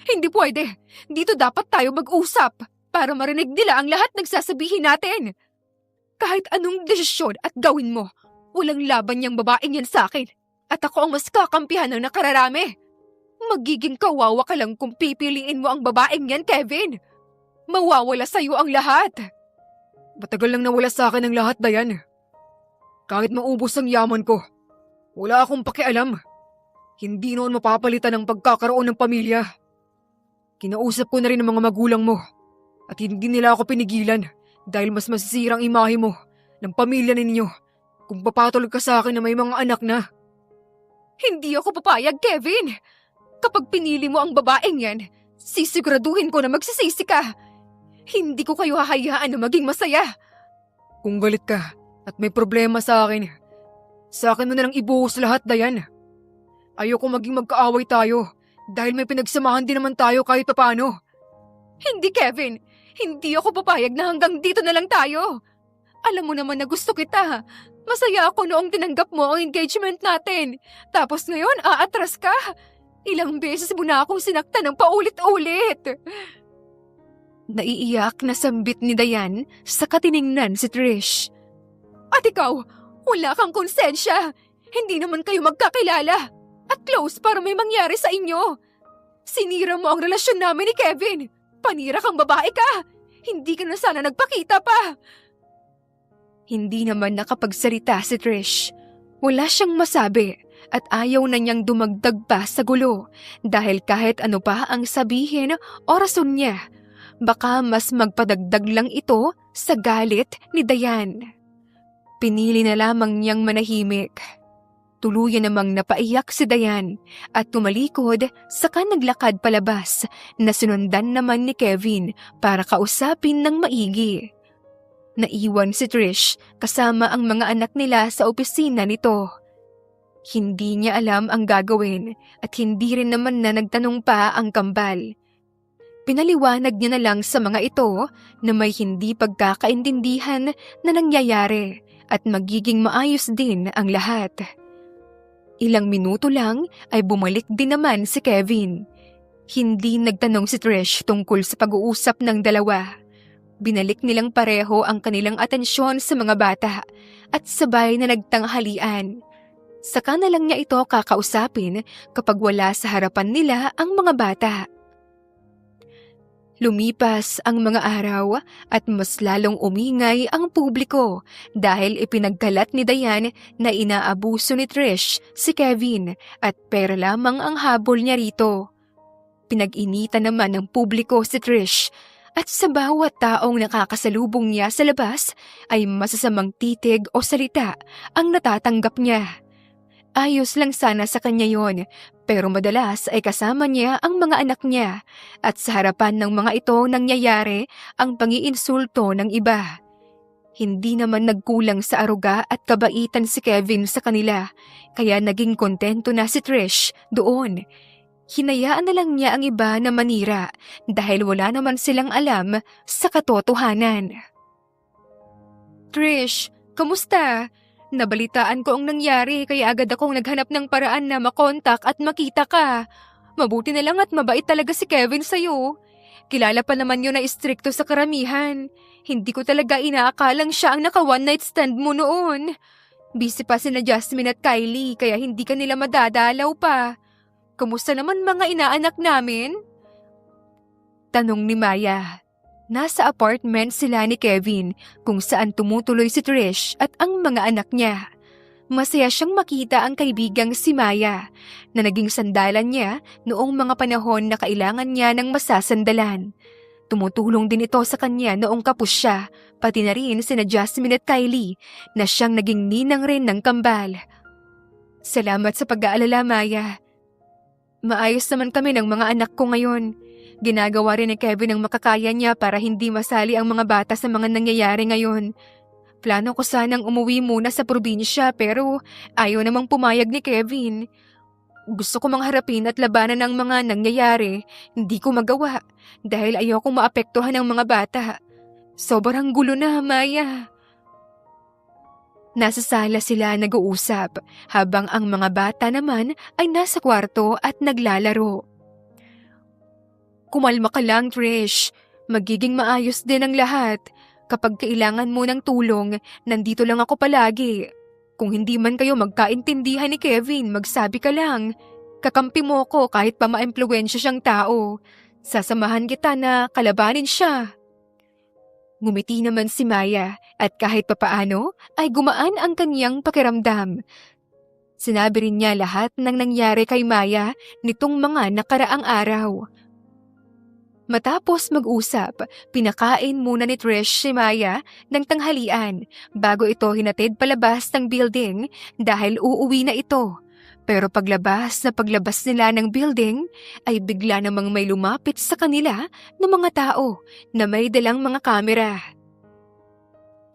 Hindi pwede. Dito dapat tayo mag-usap para marinig nila ang lahat ng sasabihin natin. Kahit anong desisyon at gawin mo, walang laban niyang babaeng yan sa akin at ako ang mas kakampihan ng nakararami. Magiging kawawa ka lang kung pipiliin mo ang babaeng yan, Kevin. Mawawala sa'yo ang lahat. Matagal lang nawala sa akin ang lahat, Diane. Kahit maubos ang yaman ko, wala akong pakialam. Hindi noon mapapalitan ang pagkakaroon ng pamilya. Kinausap ko na rin ang mga magulang mo at hindi nila ako pinigilan dahil mas masisirang imahe mo ng pamilya ninyo kung papatuloy ka sa akin na may mga anak na. Hindi ako papayag, Kevin. Kapag pinili mo ang babaeng yan, sisiguraduhin ko na magsisisi ka. Hindi ko kayo hahayaan na maging masaya. Kung galit ka at may problema sa akin mo na lang ibuhos lahat, Diane. Ayoko maging magkaaway tayo dahil may pinagsamahan din naman tayo kahit papaano. Hindi, Kevin. Hindi ako papayag na hanggang dito na lang tayo. Alam mo naman na gusto kita. Masaya ako noong tinanggap mo ang engagement natin. Tapos ngayon, aatras ka. Ilang beses mo na akong sinaktan ng paulit-ulit. Naiiyak na sambit ni Diane sa katiningnan si Trish. At ikaw, wala kang konsensya. Hindi naman kayo magkakilala. At close para may mangyari sa inyo. Sinira mo ang relasyon namin ni Kevin. Panira kang babae ka. Hindi ka na sana nagpakita pa. Hindi naman nakapagsalita si Trish. Wala siyang masabi at ayaw na niyang dumagdag pa sa gulo dahil kahit ano pa ang sabihin o rason niya, baka mas magpadagdag lang ito sa galit ni Diane. Pinili na lamang niyang manahimik. Tuluyan namang napaiyak si Dayan at tumalikod saka naglakad palabas na sinundan naman ni Kevin para kausapin ng maigi. Naiwan si Trish kasama ang mga anak nila sa opisina nito. Hindi niya alam ang gagawin at hindi rin naman na nagtanong pa ang kambal. Pinaliwanag niya na lang sa mga ito na may hindi pagkakaintindihan na nangyayari at magiging maayos din ang lahat. Ilang minuto lang ay bumalik din naman si Kevin. Hindi nagtanong si Trish tungkol sa pag-uusap ng dalawa. Binalik nilang pareho ang kanilang atensyon sa mga bata at sabay na nagtanghalian. Saka na lang niya ito kakausapin kapag wala sa harapan nila ang mga bata. Lumipas ang mga araw at mas lalong umingay ang publiko dahil ipinagkalat ni Dayan na inaabuso ni Trish si Kevin at pera lamang ang habol niya rito. Pinag-initan naman ng publiko si Trish at sa bawat taong nakakasalubong niya sa labas ay masasamang titig o salita ang natatanggap niya. Ayos lang sana sa kanya yon, pero madalas ay kasama niya ang mga anak niya at sa harapan ng mga ito nangyayari ang pangiinsulto ng iba. Hindi naman nagkulang sa aruga at kabaitan si Kevin sa kanila, kaya naging kontento na si Trish doon. Hinayaan na lang niya ang iba na manira dahil wala naman silang alam sa katotohanan. Trish, kamusta? Nabalitaan ko ang nangyari kaya agad akong naghanap ng paraan na makontak at makita ka. Mabuti na lang at mabait talaga si Kevin sa'yo. Kilala pa naman yun na istrikto sa karamihan. Hindi ko talaga inaakalang siya ang naka-one night stand mo noon. Busy pa sina Jasmine at Kylie kaya hindi ka nila madadalaw pa. Kamusta naman mga inaanak namin? Tanong ni Maya. Nasa apartment sila ni Kevin kung saan tumutuloy si Trish at ang mga anak niya. Masaya siyang makita ang kaibigang si Maya na naging sandalan niya noong mga panahon na kailangan niya ng masasandalan. Tumutulong din ito sa kanya noong kapos siya, pati na rin sina Jasmine at Kylie na siyang naging ninang rin ng kambal. Salamat sa pag-aalala, Maya. Maayos naman kami ng mga anak ko ngayon. Ginagawa rin ni Kevin ang makakaya niya para hindi masali ang mga bata sa mga nangyayari ngayon. Plano ko sanang umuwi muna sa probinsya pero ayaw namang pumayag ni Kevin. Gusto ko mangharapin at labanan ang mga nangyayari. Hindi ko magawa dahil ayaw kong maapektuhan ang mga bata. Sobrang gulo na, Maya. Nasa sala sila nag-uusap habang ang mga bata naman ay nasa kwarto at naglalaro. Kumalma ka lang, Trish. Magiging maayos din ang lahat. Kapag kailangan mo ng tulong, nandito lang ako palagi. Kung hindi man kayo magkaintindihan ni Kevin, magsabi ka lang. Kakampi mo ko kahit pa ma-impluwensya siyang tao. Sasamahan kita na kalabanin siya. Ngumiti naman si Maya at kahit papaano ay gumaan ang kanyang pakiramdam. Sinabi rin niya lahat ng nangyari kay Maya nitong mga nakaraang araw. Matapos mag-usap, pinakain muna ni Trish si Maya ng tanghalian bago ito hinatid palabas ng building dahil uuwi na ito. Pero paglabas nila ng building ay bigla namang may lumapit sa kanila ng mga tao na may dalang mga kamera.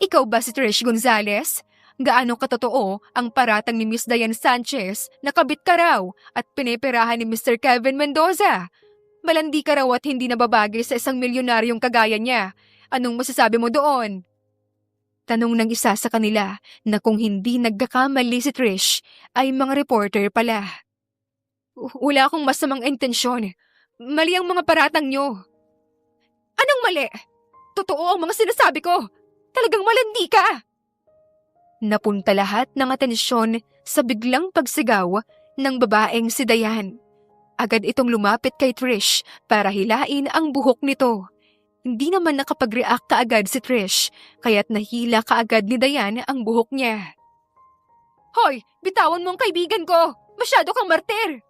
Ikaw ba si Trish Gonzalez? Gaano katotoo ang paratang ni Miss Diane Sanchez na kabit ka raw at pineperahan ni Mr. Kevin Mendoza? Malandi ka raw at hindi nababagay sa isang milyonaryong kagaya niya. Anong masasabi mo doon? Tanong ng isa sa kanila na kung hindi nagkakamali si Trish ay mga reporter pala. Wala akong masamang intensyon. Mali ang mga paratang niyo. Anong mali? Totoo ang mga sinasabi ko. Talagang malandi ka. Napunta lahat ng atensyon sa biglang pagsigaw ng babaeng si Diane. Agad itong lumapit kay Trish para hilain ang buhok nito. Hindi naman nakapag-react kaagad si Trish, kaya't nahila kaagad ni Diane ang buhok niya. Hoy! Bitawan mo ang kaibigan ko! Masyado kang martir!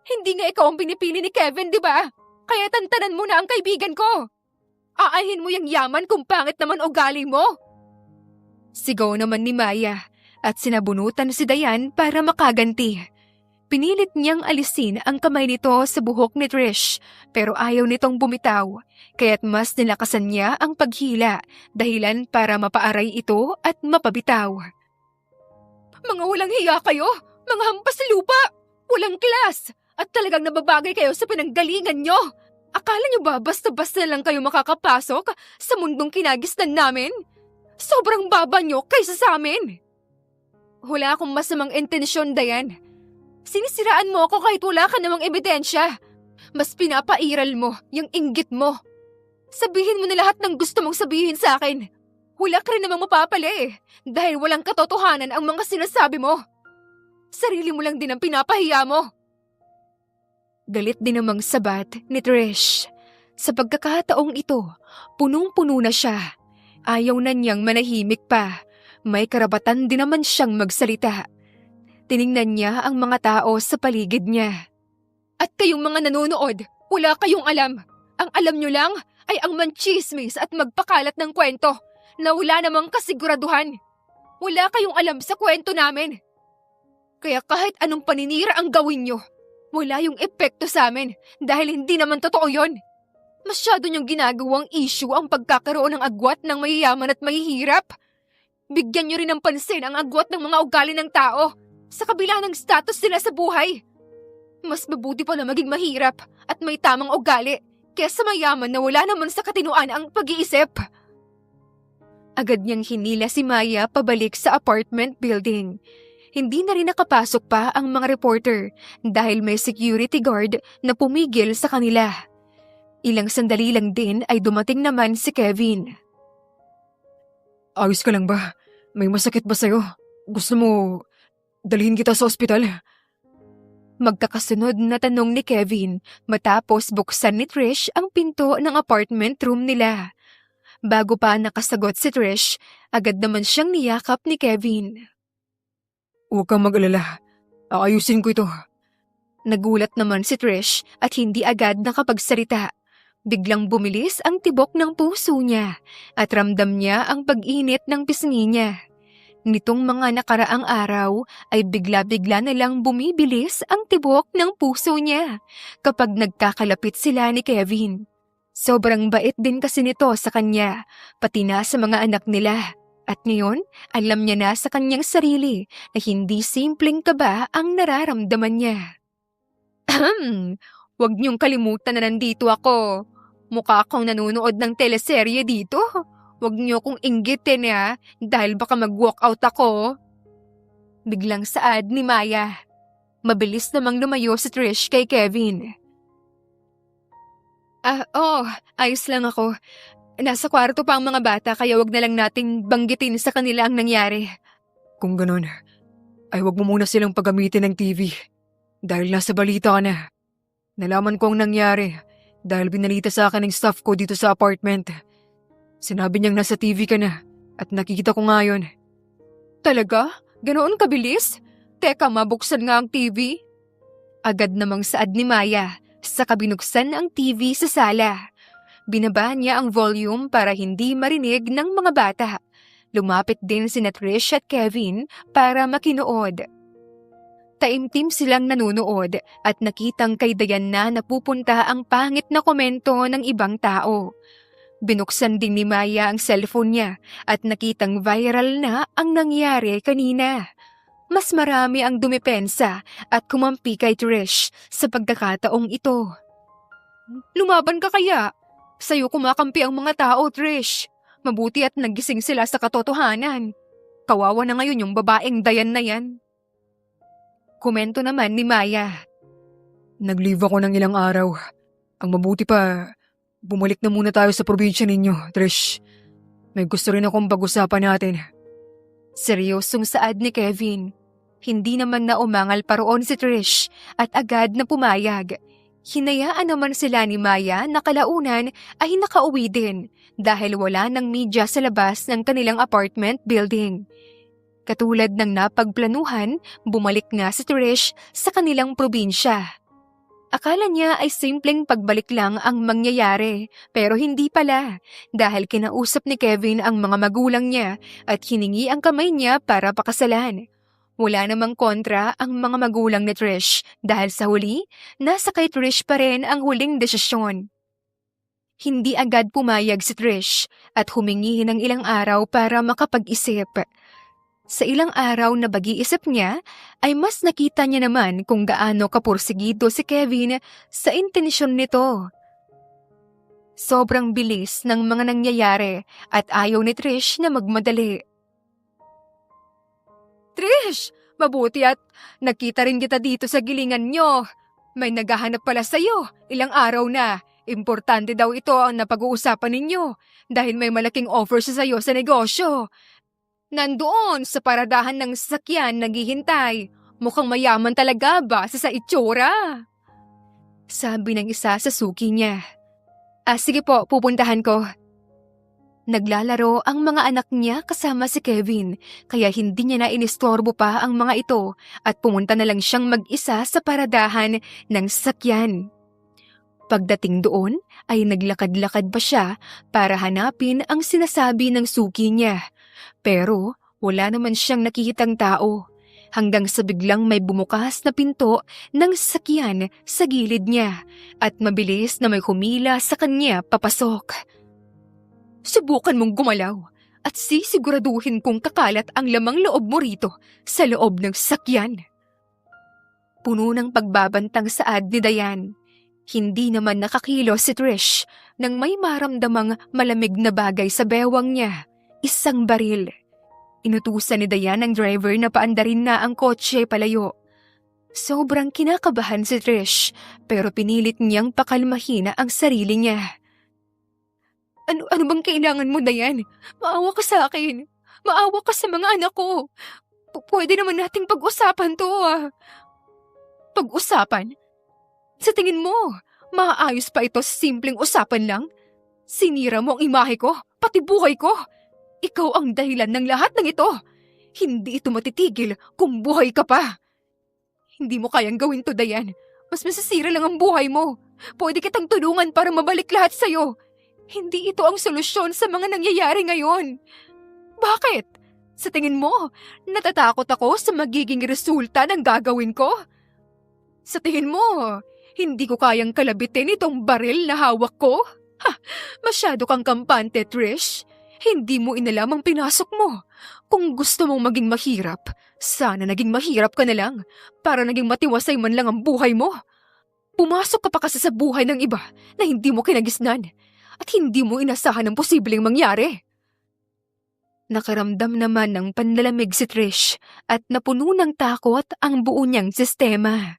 Hindi nga ikaw ang pinipili ni Kevin, di ba? Kaya tantanan mo na ang kaibigan ko! Aahin mo yung yaman kung pangit naman ugali mo! Sigaw naman ni Maya at sinabunutan si Dayan para makaganti. Pinilit niyang alisin ang kamay nito sa buhok ni Trish pero ayaw nitong bumitaw, kaya't mas nilakasan niya ang paghila dahilan para mapaaray ito at mapabitaw. Mga walang hiya kayo! Mga hampas sa lupa! Walang klas! At talagang nababagay kayo sa pinanggalingan nyo! Akala nyo ba basta-basta lang kayo makakapasok sa mundong kinagisnan namin? Sobrang baba nyo kaysa sa amin! Wala akong masamang intensyon, Dayan. Sinisiraan mo ako kahit wala ka namang ebidensya. Mas pinapairal mo yung inggit mo. Sabihin mo na lahat ng gusto mong sabihin sa akin. Wala ka rin namang mapapala dahil walang katotohanan ang mga sinasabi mo. Sarili mo lang din ang pinapahiya mo. Galit din namang sabat ni Trish. Sa pagkakataong ito, punong-puno na siya. Ayaw na niyang manahimik pa. May karapatan din naman siyang magsalita. Tiningnan niya ang mga tao sa paligid niya. At kayong mga nanonood, wala kayong alam. Ang alam niyo lang ay ang manchismis at magpakalat ng kwento na wala namang kasiguraduhan. Wala kayong alam sa kwento namin. Kaya kahit anong paninira ang gawin niyo, wala yung epekto sa amin dahil hindi naman totoo yon. Masyado niyong ginagawang issue ang pagkakaroon ng agwat ng mayayaman at mahihirap. Bigyan niyo rin ng pansin ang agwat ng mga ugali ng tao sa kabila ng status nila sa buhay. Mas mabuti pa na maging mahirap at may tamang ugali kaysa mayaman na wala naman sa katinuan ang pag-iisip. Agad niyang hinila si Maya pabalik sa apartment building. Hindi na rin nakapasok pa ang mga reporter dahil may security guard na pumigil sa kanila. Ilang sandali lang din ay dumating naman si Kevin. Ayos ka lang ba? May masakit ba sa'yo? Gusto mo dalhin kita sa ospital? Magkakasunod na tanong ni Kevin matapos buksan ni Trish ang pinto ng apartment room nila. Bago pa nakasagot si Trish, agad naman siyang niyakap ni Kevin. Huwag kang mag-alala. Aayusin ko ito. Nagulat naman si Trish at hindi agad nakapagsalita. Biglang bumilis ang tibok ng puso niya at ramdam niya ang pag-init ng pisngi niya. Nitong mga nakaraang araw ay bigla-bigla na lang bumibilis ang tibok ng puso niya kapag nagkakalapit sila ni Kevin. Sobrang bait din kasi nito sa kanya, pati na sa mga anak nila. At ngayon, alam niya na sa kanyang sarili na hindi simpleng kaba ang nararamdaman niya. Huwag niyong kalimutan na nandito ako. Mukha akong nanonood ng teleserye dito. Huwag niyo kong inggitin dahil baka mag-walkout ako. Biglang saad ni Maya. Mabilis namang lumayo si Trish kay Kevin. Ayos lang ako. Nasa kwarto pa ang mga bata kaya wag na lang nating banggitin sa kanila ang nangyari. Kung ganun, ay wag mo muna silang paggamitin ng TV. Dahil nasa balita ka na. Nalaman ko ang nangyari dahil binalita sa akin ng staff ko dito sa apartment. Sinabi niyang nasa TV ka na at nakikita ko ngayon. Talaga? Ganoon kabilis? Teka, mabuksan nga ang TV. Agad namang saad ni Maya sa kabinuksan ang TV sa sala. Binaba niya ang volume para hindi marinig ng mga bata. Lumapit din sina Trish at Kevin para makinood. Taimtim silang nanonood at nakitang kay Dayan na napupunta ang pangit na komento ng ibang tao. Binuksan din ni Maya ang cellphone niya at nakitang viral na ang nangyari kanina. Mas marami ang dumepensa at kumampi kay Trish sa pagkakataong ito. Lumaban ka kaya? Sa'yo kumakampi ang mga tao, Trish. Mabuti at nagising sila sa katotohanan. Kawawa na ngayon yung babaeng Dayan na yan. Komento naman ni Maya. Nag-leave ako ng ilang araw. Ang mabuti pa, bumalik na muna tayo sa probinsya ninyo, Trish. May gusto rin akong pag-usapan natin. Seryosong saad ni Kevin. Hindi naman na umangal pa roon si Trish at agad na pumayag. Hinayaan naman sila ni Maya na kalaunan ay nakauwi din dahil wala ng media sa labas ng kanilang apartment building. Katulad ng napagplanuhan, bumalik nga si Trish sa kanilang probinsya. Akala niya ay simpleng pagbalik lang ang mangyayari, pero hindi pala dahil kinausap ni Kevin ang mga magulang niya at hiningi ang kamay niya para pakasalan. Wala namang kontra ang mga magulang ni Trish dahil sa huli, nasa kay Trish pa rin ang huling desisyon. Hindi agad pumayag si Trish at humingi ng ilang araw para makapag-isip. Sa ilang araw na pag-iisip niya, ay mas nakita niya naman kung gaano kapursigido si Kevin sa intensyon nito. Sobrang bilis ng mga nangyayari at ayaw ni Trish na magmadali. Trish, mabuti at nakita rin kita dito sa gilingan nyo. May naghahanap pala sa'yo, ilang araw na. Importante daw ito ang napag-uusapan ninyo dahil may malaking offer siya sa'yo sa negosyo. Nandoon sa paradahan ng sasakyan naghihintay. Mukhang mayaman talaga base sa itsura. Sabi ng isa sa suki niya. Sige po, pupuntahan ko. Naglalaro ang mga anak niya kasama si Kevin, kaya hindi niya na inistorbo pa ang mga ito at pumunta na lang siyang mag-isa sa paradahan ng sasakyan. Pagdating doon ay naglakad-lakad pa siya para hanapin ang sinasabi ng suki niya. Pero wala naman siyang nakikitang tao hanggang sa biglang may bumukas na pinto ng sasakyan sa gilid niya at mabilis na may humila sa kanya papasok. Subukan mong gumalaw at sisiguraduhin kong kakalat ang lamang loob mo rito sa loob ng sasakyan. Puno ng pagbabantang saad ni Diane. Hindi naman nakakilos si Trish nang may maramdamang malamig na bagay sa bewang niya. Isang baril. Inutusan ni Diane ang driver na paandarin na ang kotse palayo. Sobrang kinakabahan si Trish pero pinilit niyang pakalmahin ang sarili niya. Ano bang kailangan mo, Diane? Maawa ka sa akin. Maawa ka sa mga anak ko. Pwede naman nating pag-usapan to Pag-usapan? Sa tingin mo, maayos pa ito sa simpleng usapan lang? Sinira mo ang imahe ko, pati buhay ko. Ikaw ang dahilan ng lahat ng ito. Hindi ito matitigil kung buhay ka pa. Hindi mo kayang gawin to, Diane. Mas masasira lang ang buhay mo. Pwede kitang tulungan para mabalik lahat sa'yo. Hindi ito ang solusyon sa mga nangyayari ngayon. Bakit? Sa tingin mo, natatakot ako sa magiging resulta ng gagawin ko? Sa tingin mo, hindi ko kayang kalabitin itong baril na hawak ko? Masyado kang kampante, Trish. Hindi mo inalam ang pinasok mo. Kung gusto mong maging mahirap, sana naging mahirap ka na lang para naging matiwasay man lang ang buhay mo. Pumasok ka pa kasi sa buhay ng iba na hindi mo kinagisnan at hindi mo inasahan ang posibleng mangyari. Nakaramdam naman ng panlalamig si Trish at napuno ng takot ang buo niyang sistema.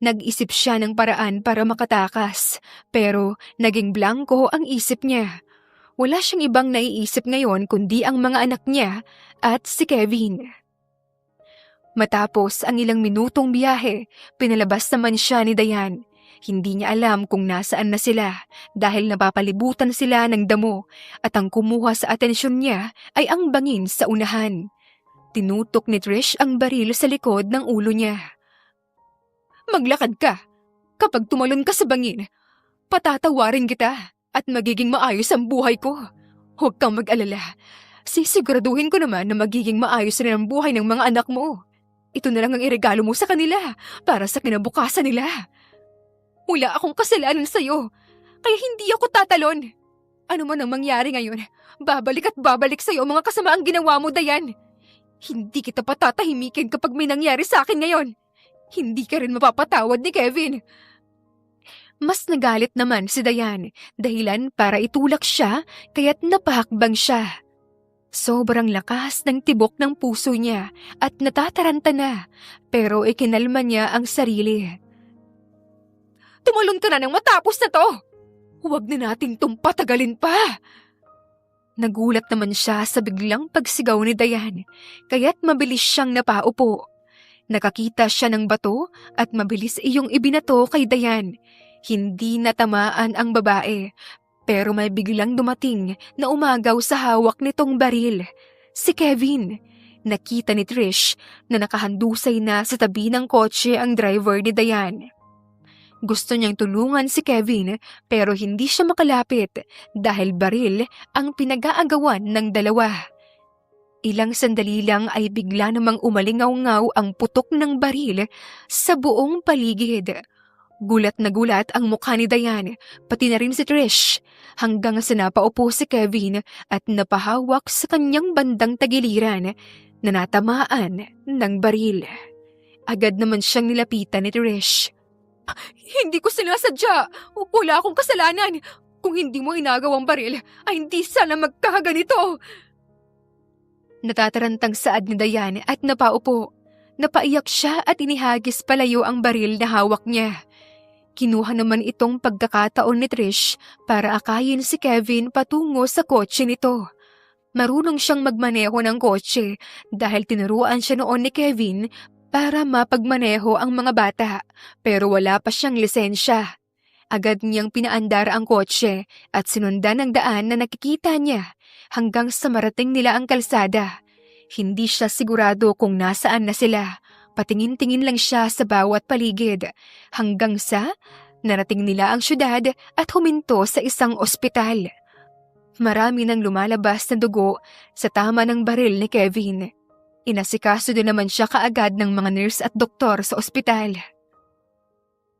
Nag-isip siya ng paraan para makatakas, pero naging blanko ang isip niya. Wala siyang ibang naiisip ngayon kundi ang mga anak niya at si Kevin. Matapos ang ilang minutong biyahe, pinalabas naman siya ni Diane. Hindi niya alam kung nasaan na sila dahil napapalibutan sila ng damo at ang kumuha sa atensyon niya ay ang bangin sa unahan. Tinutok ni Trish ang baril sa likod ng ulo niya. Maglakad ka. Kapag tumalon ka sa bangin, patatawarin kita at magiging maayos ang buhay ko. Huwag kang mag-alala. Sisiguraduhin ko naman na magiging maayos rin ang buhay ng mga anak mo. Ito na lang ang iregalo mo sa kanila para sa kinabukasan nila. Wala akong kasalanan sa'yo, kaya hindi ako tatalon. Ano man ang mangyari ngayon, babalik at babalik sa'yo ang mga kasamaang ginawa mo, Diane. Hindi kita patatahimikin kapag may nangyari sa akin ngayon. Hindi ka rin mapapatawad ni Kevin. Mas nagalit naman si Diane, dahilan para itulak siya kaya't napahakbang siya. Sobrang lakas ng tibok ng puso niya at natataranta na, pero ikinalma niya ang sarili. Tumalon ka na nang matapos na to! Huwag na nating itong patagalin pa! Nagulat naman siya sa biglang pagsigaw ni Diane, kaya't mabilis siyang napaupo. Nakakita siya ng bato at mabilis iyong ibinato kay Diane. Hindi natamaan ang babae, pero may biglang dumating na umagaw sa hawak nitong baril. Si Kevin. Nakita ni Trish na nakahandusay na sa tabi ng kotse ang driver ni Diane. Gusto niyang tulungan si Kevin pero hindi siya makalapit dahil baril ang pinag-aagawan ng dalawa. Ilang sandali lang ay bigla namang umalingaw-ngaw ang putok ng baril sa buong paligid. Gulat na gulat ang mukha ni Diane, pati na rin si Trish, hanggang sa napaupo si Kevin at napahawak sa kanyang bandang tagiliran na natamaan ng baril. Agad naman siyang nilapitan ni Trish. Hindi ko sinasadya. Wala akong kasalanan. Kung hindi mo inagawang baril, ay hindi sana magkakaganito. Natatarantang saad ni Diane at napaupo. Napaiyak siya at inihagis palayo ang baril na hawak niya. Kinuha naman itong pagkakataon ni Trish para akayin si Kevin patungo sa kotse nito. Marunong siyang magmaneho ng kotse dahil tinuruan siya noon ni Kevin para mapagmaneho ang mga bata, pero wala pa siyang lisensya. Agad niyang pinaandar ang kotse at sinundan ang daan na nakikita niya hanggang sa marating nila ang kalsada. Hindi siya sigurado kung nasaan na sila. Patingin-tingin lang siya sa bawat paligid hanggang sa narating nila ang syudad at huminto sa isang ospital. Marami nang lumalabas na dugo sa tama ng baril ni Kevin. Inasikaso din naman siya kaagad ng mga nurse at doktor sa ospital.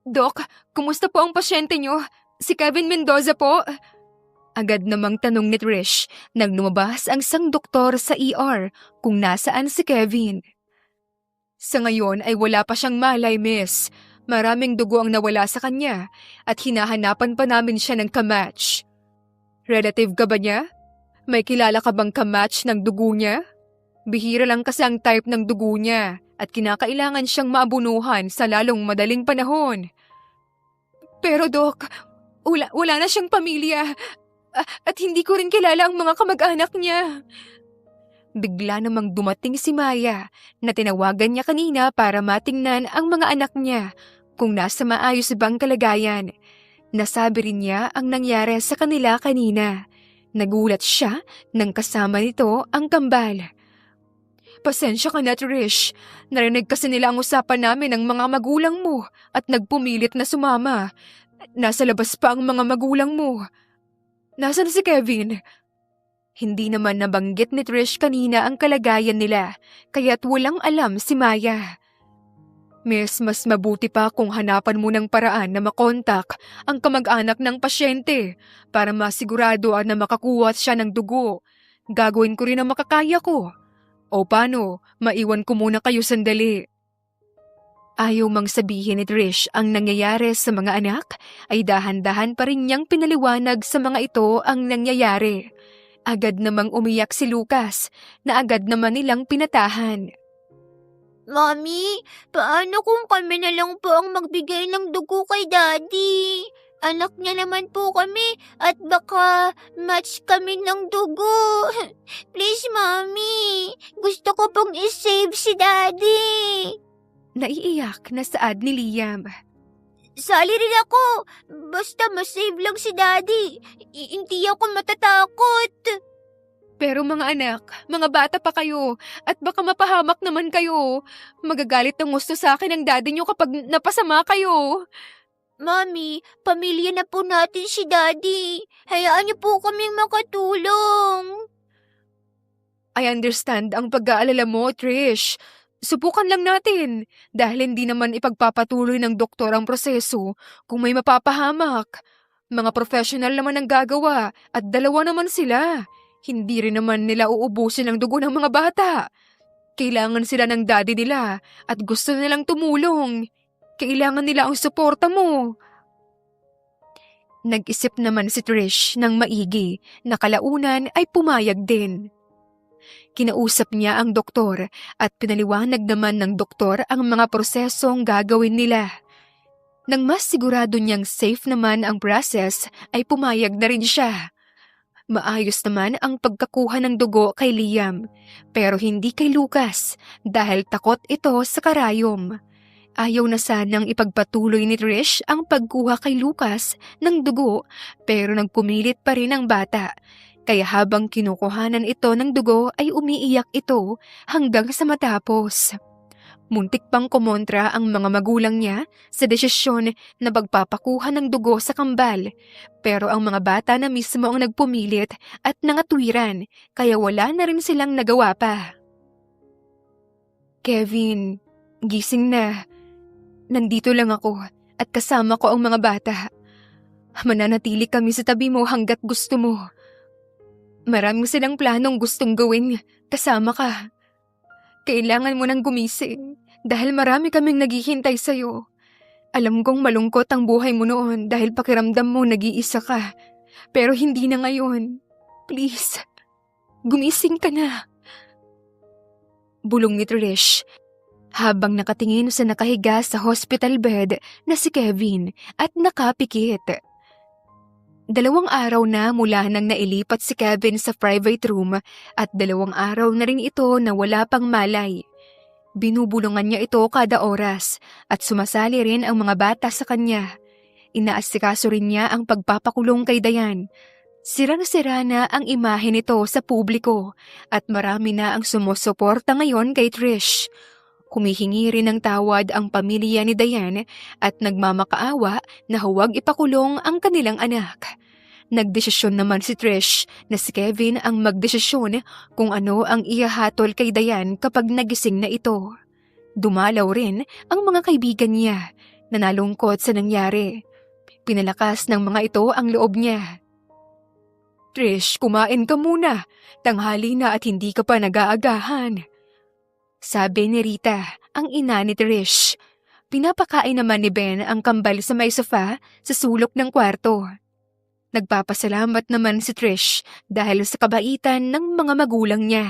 Dok, kumusta po ang pasyente niyo? Si Kevin Mendoza po? Agad namang tanong ni Trish nang lumabas ang isang doktor sa ER kung nasaan si Kevin. Sa ngayon ay wala pa siyang malay, miss. Maraming dugo ang nawala sa kanya at hinahanapan pa namin siya ng kamatch. Relative ka ba niya? May kilala ka bang kamatch ng dugo niya? Bihira lang kasi ang type ng dugo niya at kinakailangan siyang maabunuhan sa lalong madaling panahon. Pero Dok, wala na siyang pamilya at hindi ko rin kilala ang mga kamag-anak niya. Bigla namang dumating si Maya na tinawagan niya kanina para matingnan ang mga anak niya kung nasa maayos bang kalagayan. Nasabi rin niya ang nangyari sa kanila kanina. Nagulat siya nang kasama nito ang kambal. Pasensya ka na, Trish. Narinig kasi nila ang usapan namin ng mga magulang mo at nagpumilit na sumama. Nasa labas pa ang mga magulang mo. Nasaan si Kevin? Hindi naman nabanggit ni Trish kanina ang kalagayan nila, kaya't walang alam si Maya. Miss, mas mabuti pa kung hanapan mo ng paraan na makontak ang kamag-anak ng pasyente para masigurado na makakuha siya ng dugo. Gagawin ko rin ang makakaya ko. O paano, maiwan ko muna kayo sandali. Ayaw mang sabihin ni Trish ang nangyayari sa mga anak, ay dahan-dahan pa rin niyang pinaliwanag sa mga ito ang nangyayari. Agad namang umiyak si Lucas na agad naman nilang pinatahan. Mami, paano kung kami na lang po ang magbigay ng dugo kay Daddy? Anak niya naman po kami at baka match kami ng dugo. Please, Mami. Gusto ko pong isave si Daddy. Naiiyak na saad ni Liam. Sali rin ako. Basta masave lang si Daddy. Hindi ako matatakot. Pero mga anak, mga bata pa kayo at baka mapahamak naman kayo. Magagalit ng gusto sa akin ang daddy niyo kapag napasama kayo. Mami, pamilya na po natin si Daddy. Hayaan niyo po kaming makatulong. I understand ang pag-aalala mo, Trish. Subukan lang natin dahil hindi naman ipagpapatuloy ng doktor ang proseso kung may mapapahamak. Mga professional naman ang gagawa at dalawa naman sila. Hindi rin naman nila uubusin ang dugo ng mga bata. Kailangan sila ng daddy nila at gusto nilang tumulong. Kailangan nila ang suporta mo. Nag-isip naman si Trish ng maigi na kalaunan ay pumayag din. Kinausap niya ang doktor at pinaliwanag naman ng doktor ang mga prosesong gagawin nila. Nang mas sigurado niyang safe naman ang process ay pumayag na rin siya. Maayos naman ang pagkakuha ng dugo kay Liam, pero hindi kay Lucas dahil takot ito sa karayom. Ayaw na sanang ipagpatuloy ni Trish ang pagkuha kay Lucas ng dugo pero nagpumilit pa rin ang bata. Kaya habang kinukuhanan ito ng dugo ay umiiyak ito hanggang sa matapos. Muntik pang kumontra ang mga magulang niya sa desisyon na magpapakuha ng dugo sa kambal. Pero ang mga bata na mismo ang nagpumilit at nangatwiran, kaya wala na rin silang nagawa pa. Kevin, gising na. Nandito lang ako at kasama ko ang mga bata. Mananatili kami sa tabi mo hanggat gusto mo. Maraming silang planong gustong gawin kasama ka. Kailangan mo nang gumising dahil marami kaming naghihintay sa'yo. Alam kong malungkot ang buhay mo noon dahil pakiramdam mo nag-iisa ka. Pero hindi na ngayon. Please, gumising ka na. Bulong ni Trish habang nakatingin sa nakahiga sa hospital bed na si Kevin at nakapikit. 2 araw na mula nang nailipat si Kevin sa private room at 2 araw na rin ito na wala pang malay. Binubulungan niya ito kada oras at sumasali rin ang mga bata sa kanya. Inaasikaso rin niya ang pagpapakulong kay Dayan. Sirang-sira na ang imahe nito sa publiko at marami na ang sumusuporta ngayon kay Trish. Humihingi rin ng tawad ang pamilya ni Dayan at nagmamakaawa na huwag ipakulong ang kanilang anak. Nagdesisyon naman si Trish na si Kevin ang magdesisyon kung ano ang ihahatol kay Dayan kapag nagising na ito. Dumalaw rin ang mga kaibigan niya na nalungkot sa nangyari. Pinalakas ng mga ito ang loob niya. Trish, kumain ka muna. Tanghali na at hindi ka pa nag-aagahan. Sabi ni Rita, ang ina ni Trish. Pinapakain naman ni Ben ang kambal sa may sofa sa sulok ng kwarto. Nagpapasalamat naman si Trish dahil sa kabaitan ng mga magulang niya.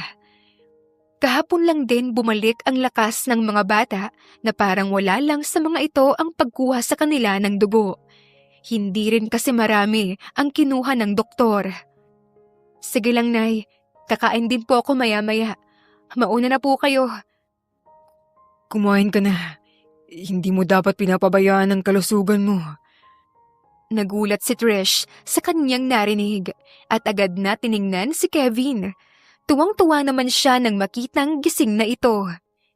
Kahapon lang din bumalik ang lakas ng mga bata na parang wala lang sa mga ito ang pagkuha sa kanila ng dugo. Hindi rin kasi marami ang kinuha ng doktor. Sige lang, Nay. Kakain din po ako maya-maya. Mauna na po kayo. Kumain ka na. Hindi mo dapat pinapabayaan ang kalusugan mo. Nagulat si Trish sa kanyang narinig at agad na tiningnan si Kevin. Tuwang-tuwa naman siya nang makitang gising na ito.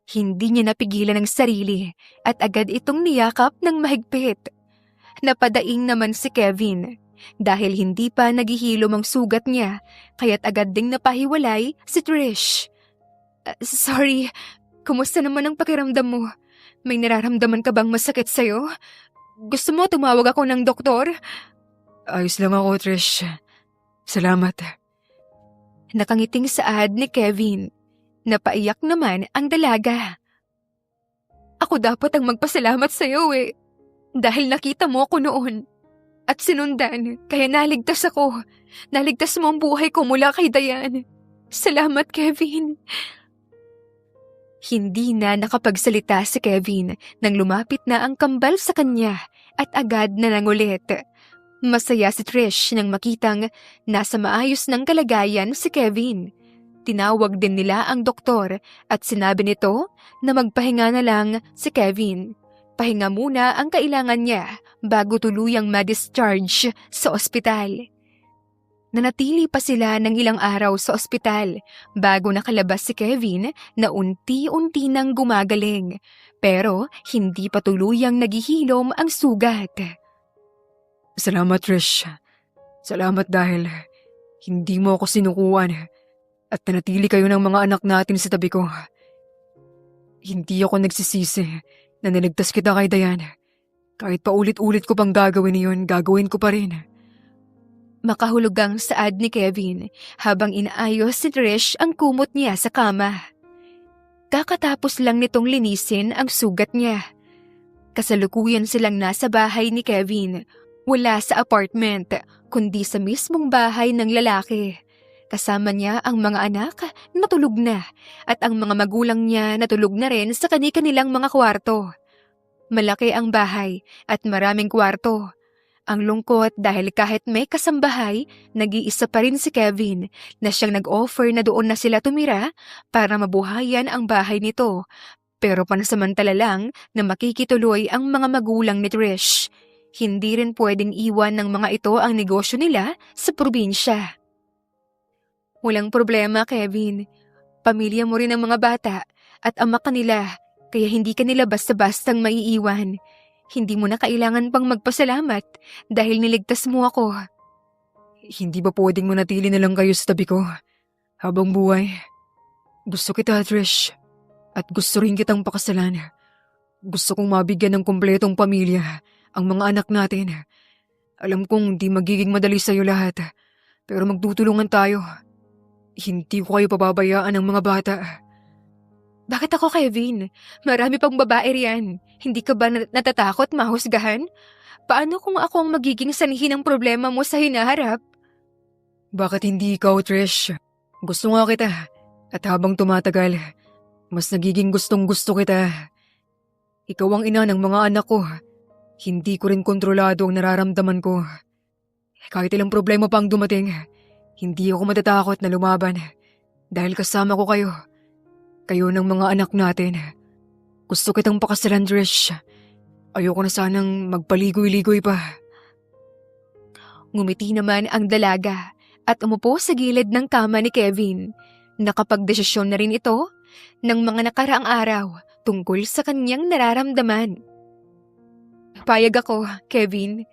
Hindi niya napigilan ang sarili at agad itong niyakap ng mahigpit. Napadaing naman si Kevin dahil hindi pa naghihilom ang sugat niya kaya't agad ding napahiwalay si Trish. Sorry, kumusta naman ang pakiramdam mo? May nararamdaman ka bang masakit sa'yo? Gusto mo tumawag ako ng doktor? Ayos lang ako, Trish. Salamat. Nakangiting saad ni Kevin. Napaiyak naman ang dalaga. Ako dapat ang magpasalamat sa'yo eh. Dahil nakita mo ako noon. At sinundan, kaya naligtas ako. Naligtas mo ang buhay ko mula kay Dayan. Salamat, Kevin. Hindi na nakapagsalita si Kevin nang lumapit na ang kambal sa kanya at agad na nangulit. Masaya si Trish nang makitang nasa maayos ng kalagayan si Kevin. Tinawag din nila ang doktor at sinabi nito na magpahinga na lang si Kevin. Pahinga muna ang kailangan niya bago tuluyang ma-discharge sa ospital. Nanatili pa sila ng ilang araw sa ospital bago nakalabas si Kevin na unti-unti nang gumagaling pero hindi pa tuluyang naghihilom ang sugat. Salamat, Trish. Salamat dahil hindi mo ako sinukuan at nanatili kayo ng mga anak natin sa tabi ko. Hindi ako nagsisisi na niligtas kita kay Dayan. Kahit pa ulit-ulit ko pang gagawin iyon, gagawin ko pa rin. Makahulugang saad ni Kevin habang inaayos si Trish ang kumot niya sa kama. Kakatapos lang nitong linisin ang sugat niya. Kasalukuyan silang nasa bahay ni Kevin. Wala sa apartment, kundi sa mismong bahay ng lalaki. Kasama niya ang mga anak na tulog na at ang mga magulang niya na tulog na rin sa kani-kanilang mga kwarto. Malaki ang bahay at maraming kwarto. Ang lungkot dahil kahit may kasambahay, nag-iisa pa rin si Kevin na siyang nag-offer na doon na sila tumira para mabuhayan ang bahay nito. Pero pansamantala lang na makikituloy ang mga magulang ni Trish. Hindi rin pwedeng iwan ng mga ito ang negosyo nila sa probinsya. Walang problema, Kevin. Pamilya mo rin ang mga bata at ama ka nila, kaya hindi ka nila basta-bastang maiiwan. Hindi mo na kailangan pang magpasalamat dahil niligtas mo ako. Hindi ba pwedeng manatili na lang kayo sa tabi ko habang buhay? Gusto kita, Trish. At gusto rin kitang pakasalan. Gusto kong mabigyan ng kumpletong pamilya ang mga anak natin. Alam kong di magiging madali sa'yo lahat, pero magtutulungan tayo. Hindi ko kayo pababayaan ng mga bata. Bakit ako, Kevin? Marami pang babae riyan. Hindi ka ba natatakot mahusgahan? Paano kung ako ang magiging sanhi ng problema mo sa hinaharap? Bakit hindi ikaw, Trish? Gusto nga kita. At habang tumatagal, mas nagiging gustong-gusto kita. Ikaw ang ina ng mga anak ko. Hindi ko rin kontrolado ang nararamdaman ko. Kahit ilang problema pa ang dumating, hindi ako matatakot na lumaban. Dahil kasama ko kayo. Kayo ng mga anak natin. Gusto kitang pakasalan, Trish. Ayoko na sanang magpaligoy-ligoy pa. Ngumiti naman ang dalaga at umupo sa gilid ng kama ni Kevin. Nakapagdesisyon na rin ito ng mga nakaraang araw tungkol sa kanyang nararamdaman. Payag ako, Kevin.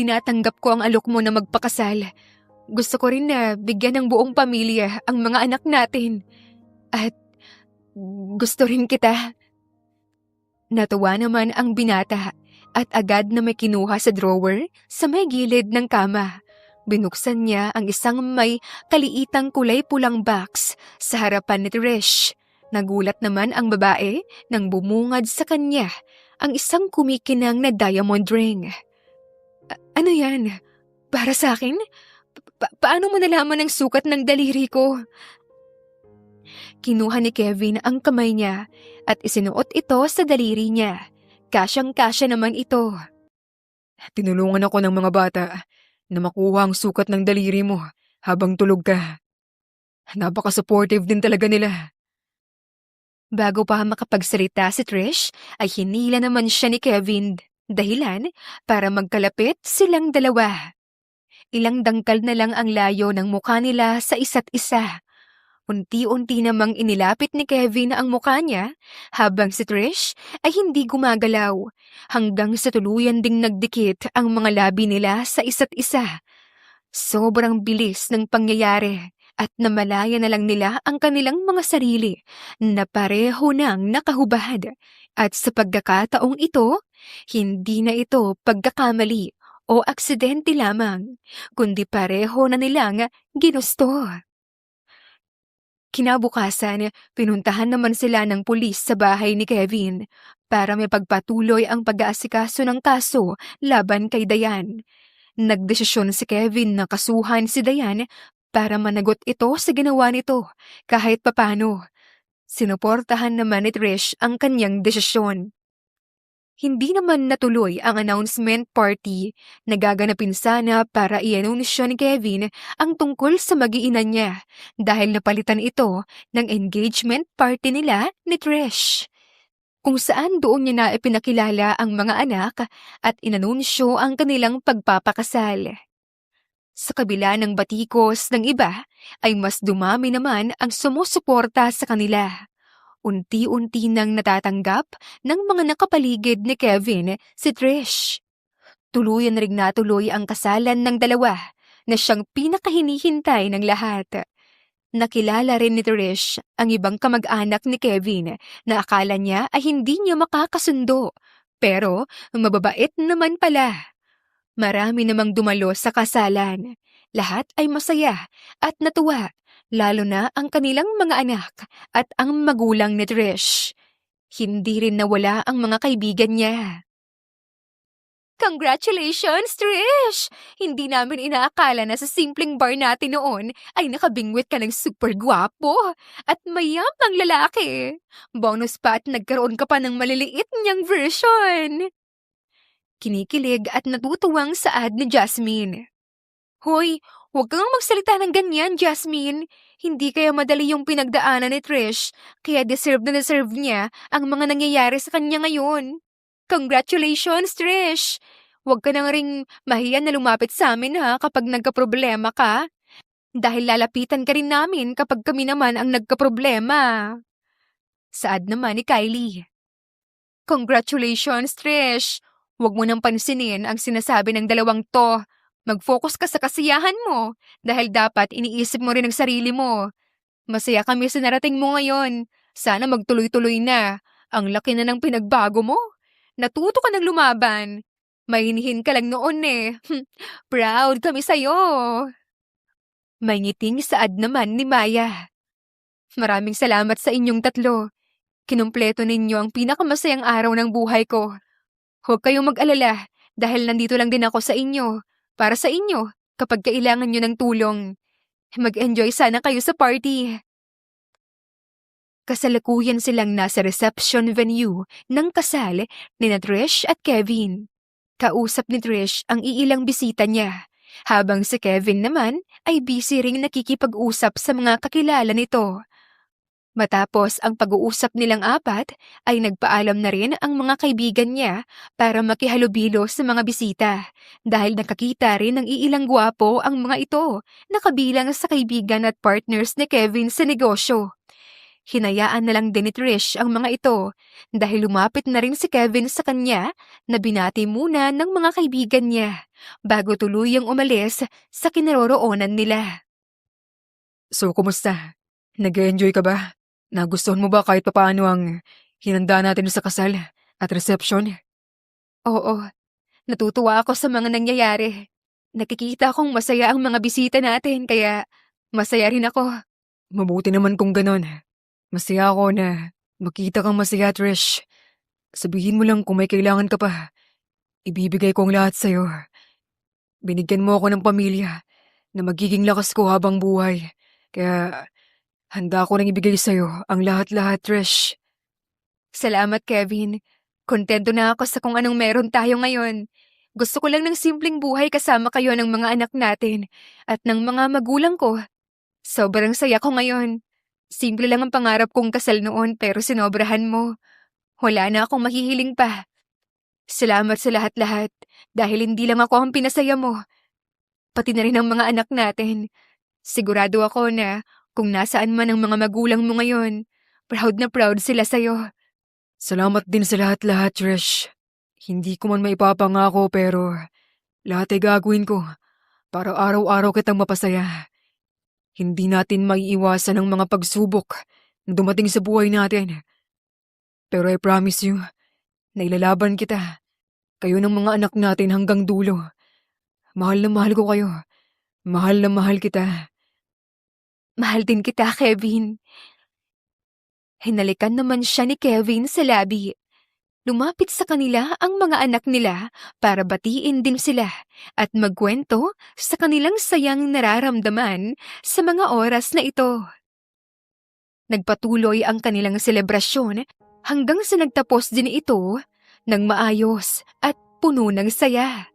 Tinatanggap ko ang alok mo na magpakasal. Gusto ko rin na bigyan ng buong pamilya ang mga anak natin. At gusto rin kita. Natuwa naman ang binata at agad na may kinuha sa drawer sa may gilid ng kama. Binuksan niya ang isang may kaliitang kulay pulang box sa harapan ni Trish. Nagulat naman ang babae nang bumungad sa kanya ang isang kumikinang na diamond ring. Ano yan? Para sa akin? Paano mo nalaman ang sukat ng daliri ko? Kinuha ni Kevin ang kamay niya at isinuot ito sa daliri niya. Kasyang-kasya naman ito. Tinulungan ako ng mga bata na makuha ang sukat ng daliri mo habang tulog ka. Napaka-supportive din talaga nila. Bago pa makapagsalita si Trish, ay hinila naman siya ni Kevin. Dahilan para magkalapit silang dalawa. Ilang dangkal na lang ang layo ng mukha nila sa isa't isa. Unti-unti namang inilapit ni Kevin ang mukha niya habang si Trish ay hindi gumagalaw hanggang sa tuluyan ding nagdikit ang mga labi nila sa isa't isa. Sobrang bilis ng pangyayari at namalaya na lang nila ang kanilang mga sarili na pareho nang nakahubad. At sa pagkakataong ito, hindi na ito pagkakamali o aksidente lamang, kundi pareho na nilang ginusto. Kinabukasan, pinuntahan naman sila ng pulis sa bahay ni Kevin para may pagpatuloy ang pag-aasikaso ng kaso laban kay Dayan. Nagdesisyon si Kevin na kasuhan si Dayan para managot ito sa ginawa nito kahit papano. Sinuportahan naman ni Trish ang kanyang desisyon. Hindi naman natuloy ang announcement party na gaganapin sana para i-anunsyo ni Kevin ang tungkol sa mag-iina niya dahil napalitan ito ng engagement party nila ni Trish. Kung saan doon niya na ipinakilala ang mga anak at inanunsyo ang kanilang pagpapakasal. Sa kabila ng batikos ng iba ay mas dumami naman ang sumusuporta sa kanila. Unti-unti nang natatanggap ng mga nakapaligid ni Kevin si Trish. Tuluyan ring natuloy ang kasalan ng dalawa na siyang pinakahinihintay ng lahat. Nakilala rin ni Trish ang ibang kamag-anak ni Kevin na akala niya ay hindi niya makakasundo, pero mababait naman pala. Marami namang dumalo sa kasalan. Lahat ay masaya at natuwa. Lalo na ang kanilang mga anak at ang magulang ni Trish. Hindi rin nawala ang mga kaibigan niya. Congratulations, Trish! Hindi namin inaakala na sa simpleng bar natin noon ay nakabingwit ka ng super gwapo at mayamang lalaki. Bonus pa at nagkaroon ka pa ng maliliit niyang version. Kinikilig at natutuwang saad ni Jasmine. Hoy, huwag kang magsalita ng ganyan, Jasmine. Hindi kaya madali yung pinagdaanan ni Trish, kaya deserve na deserve niya ang mga nangyayari sa kanya ngayon. Congratulations, Trish! Huwag ka nang ring mahiya na lumapit sa amin ha kapag nagkaproblema ka. Dahil lalapitan ka rin namin kapag kami naman ang nagkaproblema. Saad naman ni Kylie. Congratulations, Trish! Huwag mo nang pansinin ang sinasabi ng dalawang to. Mag-focus ka sa kasiyahan mo dahil dapat iniisip mo rin ang sarili mo. Masaya kami sa narating mo ngayon. Sana magtuloy-tuloy na. Ang laki na ng pinagbago mo. Natuto ka ng lumaban. Mahinihin ka lang noon eh. Proud kami sa'yo. May ngiting saad naman ni Maya. Maraming salamat sa inyong tatlo. Kinumpleto ninyo ang pinakamasayang araw ng buhay ko. Huwag kayong mag-alala dahil nandito lang din ako sa inyo. Para sa inyo kapag kailangan nyo ng tulong. Mag-enjoy sana kayo sa party. Kasalukuyan silang nasa reception venue ng kasal ni Trish at Kevin. Kausap ni Trish ang iilang bisita niya, habang si Kevin naman ay busy ring nakikipag-usap sa mga kakilala nito. Matapos ang pag-uusap nilang apat, ay nagpaalam na rin ang mga kaibigan niya para makihalubilo sa mga bisita dahil nakakita rin ng iilang gwapo ang mga ito na kabilang sa kaibigan at partners ni Kevin sa negosyo. Hinayaan na lang din ni Trish ang mga ito dahil lumapit na rin si Kevin sa kanya na binati muna ng mga kaibigan niya bago tuluyang umalis sa kinaroroonan nila. So, kumusta? Nag-enjoy ka ba? Nagustuhan mo ba kahit papaano ang hinanda natin sa kasal at reception? Oo, natutuwa ako sa mga nangyayari. Nakikita kong masaya ang mga bisita natin kaya masaya rin ako. Mabuti naman kung ganon. Masaya ako na makita kang masaya, Trish. Sabihin mo lang kung may kailangan ka pa. Ibibigay ko ang lahat sa'yo. Binigyan mo ako ng pamilya na magiging lakas ko habang buhay. Kaya handa ko nang ibigay sa'yo ang lahat-lahat, Trish. Salamat, Kevin. Kontento na ako sa kung anong meron tayo ngayon. Gusto ko lang ng simpleng buhay kasama kayo ng mga anak natin at ng mga magulang ko. Sobrang saya ko ngayon. Simple lang ang pangarap kong kasal noon pero sinobrahan mo. Wala na akong mahihiling pa. Salamat sa lahat-lahat dahil hindi lang ako ang pinasaya mo. Pati na rin ang mga anak natin. Sigurado ako na kung nasaan man ang mga magulang mo ngayon, proud na proud sila sa'yo. Salamat din sa lahat-lahat, Trish. Hindi ko man maipapangako pero lahat ay gagawin ko para araw-araw kitang mapasaya. Hindi natin maiiwasan ang mga pagsubok na dumating sa buhay natin. Pero I promise you na ilalaban kita. Kayo ng mga anak natin hanggang dulo. Mahal na mahal ko kayo. Mahal na mahal kita. Mahal din kita, Kevin. Hinalikan naman siya ni Kevin sa labi. Lumapit sa kanila ang mga anak nila para batiin din sila at magkwento sa kanilang sayang nararamdaman sa mga oras na ito. Nagpatuloy ang kanilang selebrasyon hanggang sa nagtapos din ito ng maayos at puno ng saya.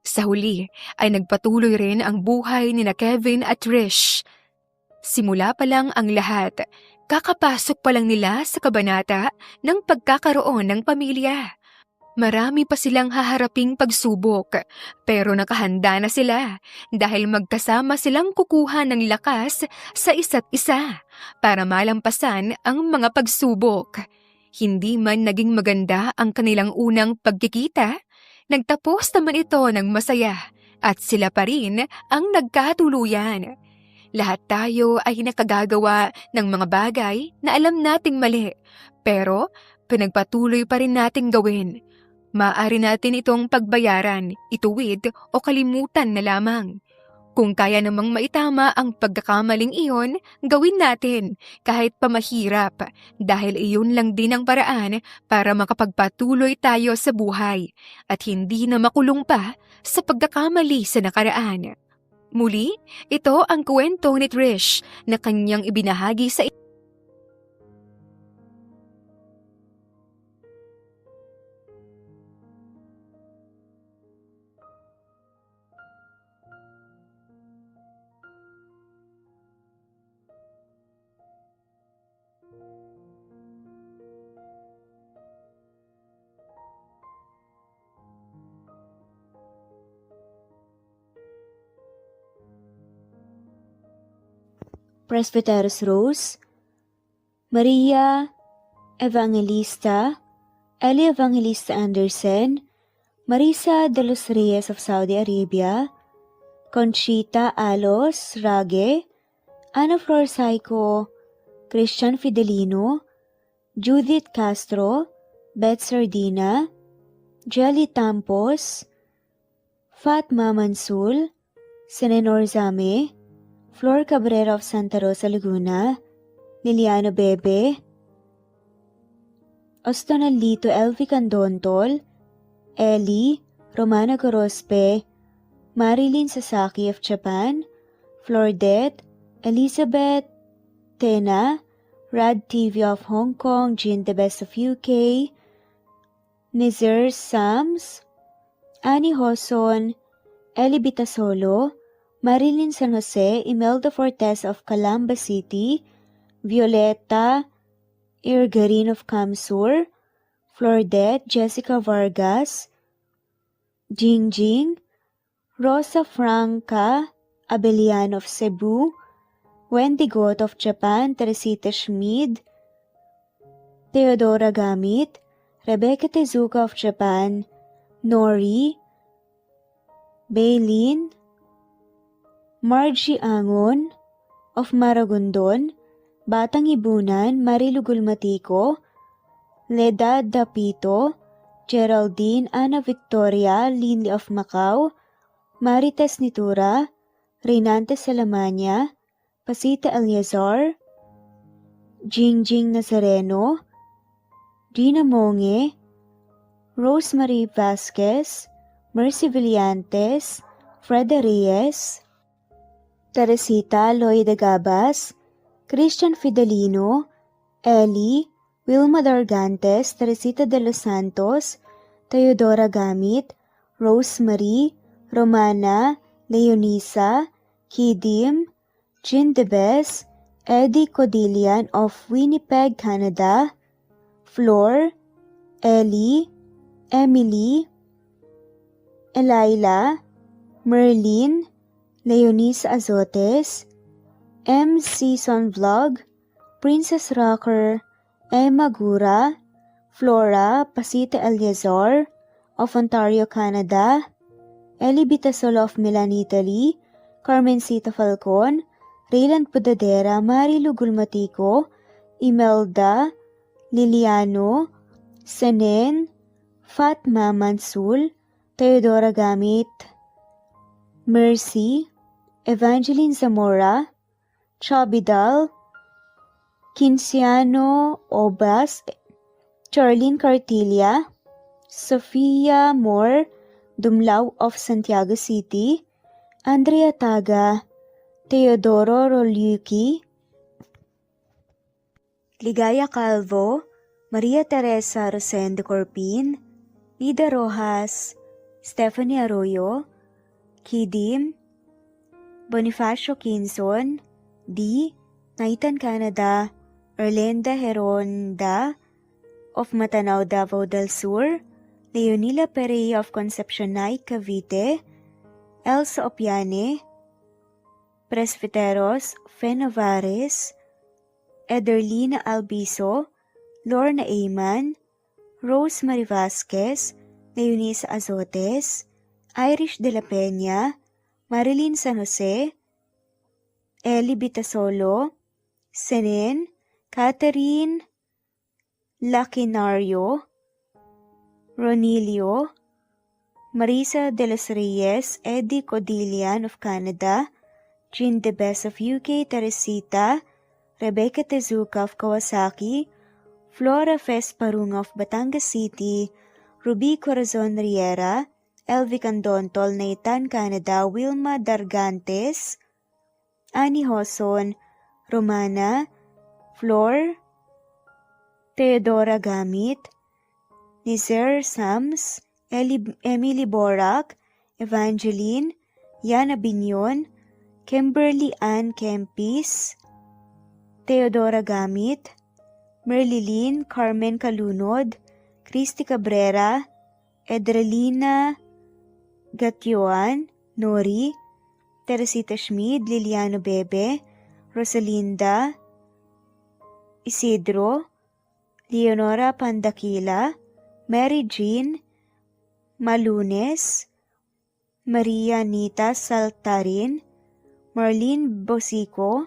Sa huli ay nagpatuloy rin ang buhay ni na Kevin at Trish. Simula pa lang ang lahat, kakapasok pa lang nila sa kabanata ng pagkakaroon ng pamilya. Marami pa silang haharaping pagsubok, pero nakahanda na sila dahil magkasama silang kukuha ng lakas sa isa't isa para malampasan ang mga pagsubok. Hindi man naging maganda ang kanilang unang pagkikita, nagtapos naman ito ng masaya at sila pa rin ang nagkatuluyan. Lahat tayo ay nakagagawa ng mga bagay na alam nating mali, pero pinagpatuloy pa rin nating gawin. Maaari natin itong pagbayaran, ituwid o kalimutan na lamang. Kung kaya namang maitama ang pagkakamaling iyon, gawin natin kahit pamahirap dahil iyon lang din ang paraan para makapagpatuloy tayo sa buhay at hindi na makulong pa sa pagkakamali sa nakaraan. Muli, ito ang kwento ni Trish na kanyang ibinahagi sa Presbyteros Rose, Maria Evangelista, Eli Evangelista Anderson, Marisa de los Reyes of Saudi Arabia, Conchita Alos Rage, Ana Flor Saico, Christian Fidelino, Judith Castro, Beth Sardina, Jelly Tampos, Fatma Mansul, Senenor Zame, Flor Cabrera of Santa Rosa Laguna, Liliano Bebe, Ostonalito Elvi Candontol, Ellie, Romana Gorospe, Marilyn Sasaki of Japan, Flordet, Elizabeth Tena, Rad TV of Hong Kong, Jean the Best of UK, Nizar Sams, Annie Hoson, Ellie Bitasolo, Marilyn San Jose, Imelda Fortes of Calamba City, Violeta Irgarin of Kamsur, Flordet, Jessica Vargas, Jingjing, Rosa Franca Abelian of Cebu, Wendy Goth of Japan, Teresita Schmid, Theodora Gamit, Rebecca Tezuka of Japan, Nori, Baylin, Margie Angon of Maragondon, Batang Ibunan, Marilu Gulmatico, Leda Dapito, Geraldine Ana Victoria Linley of Macau, Marites Nitura, Reynante Salamania, Pasita Eliazar, Jingjing Nazareno, Gina Monge, Rosemary Vasquez, Mercy Villantes, Freda Reyes, Teresita Loida Gabas, Christian Fidelino, Ellie, Wilma Dargantes, Teresita de los Santos, Teodora Gamit, Rosemary, Romana, Leonisa, Kidim, Jean Debes, Eddie Codillian of Winnipeg, Canada, Flor, Ellie, Emily, Elila, Merlin, Leonisa Azotes, M. Season Vlog, Princess Rocker, Emma Gura, Flora Pasita Eliazar of Ontario, Canada, Eli Bitasolo of Milan, Italy, Carmencita Falcon, Rayland Pudadera, Marilu Gulmatico, Imelda, Liliano, Senen, Fatma Mansul, Teodora Gamit, Mercy, Evangeline Zamora, Chabidal, Kinciano Obas, Charlene Cartilla, Sofia Moore, Dumlao of Santiago City, Andrea Taga, Teodoro Roliuki, Ligaya Calvo, Maria Teresa Rosendo Corpin, Nida Rojas, Stephanie Arroyo, Kidim, Bonifacio Kinson, D. Naitan Canada, Erlenda Heronda of Matanao, Davao del Sur, Leonila Perea of Concepcion Night, Cavite, Elsa Opiane, Presbyteros, Fenovares, Ederlina Albiso, Lorna Ayman, Rosemary Vasquez, Leonisa Azotes, Irish de la Peña, Marilyn San Jose, Eli Bitasolo, Senen, Catherine Lacinario, Ronilio, Marisa de los Reyes, Eddie Codillian of Canada, Jean the Best of UK, Teresita, Rebecca Tezuka of Kawasaki, Flora Fest Parung of Batangas City, Ruby Corazon Riera, Elvi Candontol, Naitan Canada, Wilma Dargantes, Annie Hoson, Romana, Flor, Teodora Gamit, Nizar Sams, Emily Borak, Evangeline, Yana Binyon, Kimberly Ann Kempis, Teodora Gamit, Merlilyn Carmen Calunod, Christy Cabrera, Edralina Gatyoan, Nori, Teresita Schmid, Liliano Bebe, Rosalinda, Isidro, Leonora Pandakila, Mary Jean Malunes, Maria Nita Saltarin, Marlene Bosico,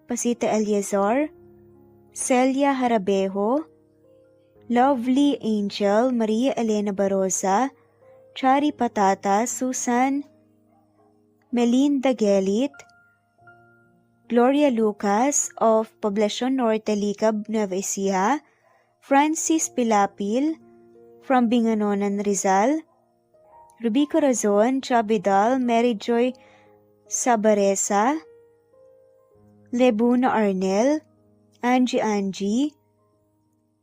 Pasita Eliazar, Celia Harabejo, Lovely Angel, Maria Elena Barosa, Chari Patata, Susan Melinda Gelit, Gloria Lucas of Poblacion Norte, Licab, Nueva Ecija, Francis Pilapil from Binganonan, Rizal, Ruby Corazon, Chabidal, Mary Joy Sabaresa, Lebuna Arnel, Angie,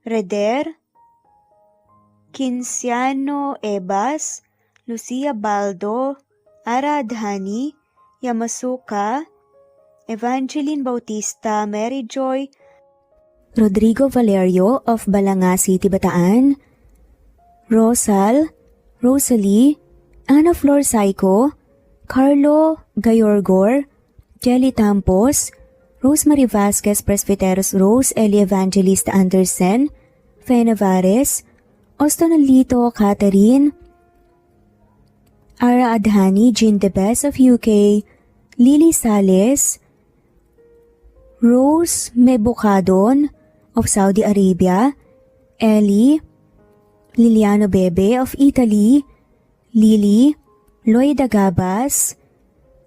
Reder, Kinciano Ebas, Lucia Baldo, Ara Adhani, Yamasuka, Evangeline Bautista, Mary Joy, Rodrigo Valerio of Balanga City, Bataan, Rosal, Rosalie, Ana Flor Saico, Carlo Gayorgor, Jelly Tampos, Rosemary Vasquez Presbyteros Rose, Eli Evangelista Anderson, Fe Navares, Ostonalito Catherine, Ara Adhani, Jean the Best of UK, Lily Sales, Rose Mebukadon of Saudi Arabia, Ellie, Liliano Bebe of Italy, Lily, Loida Gabas,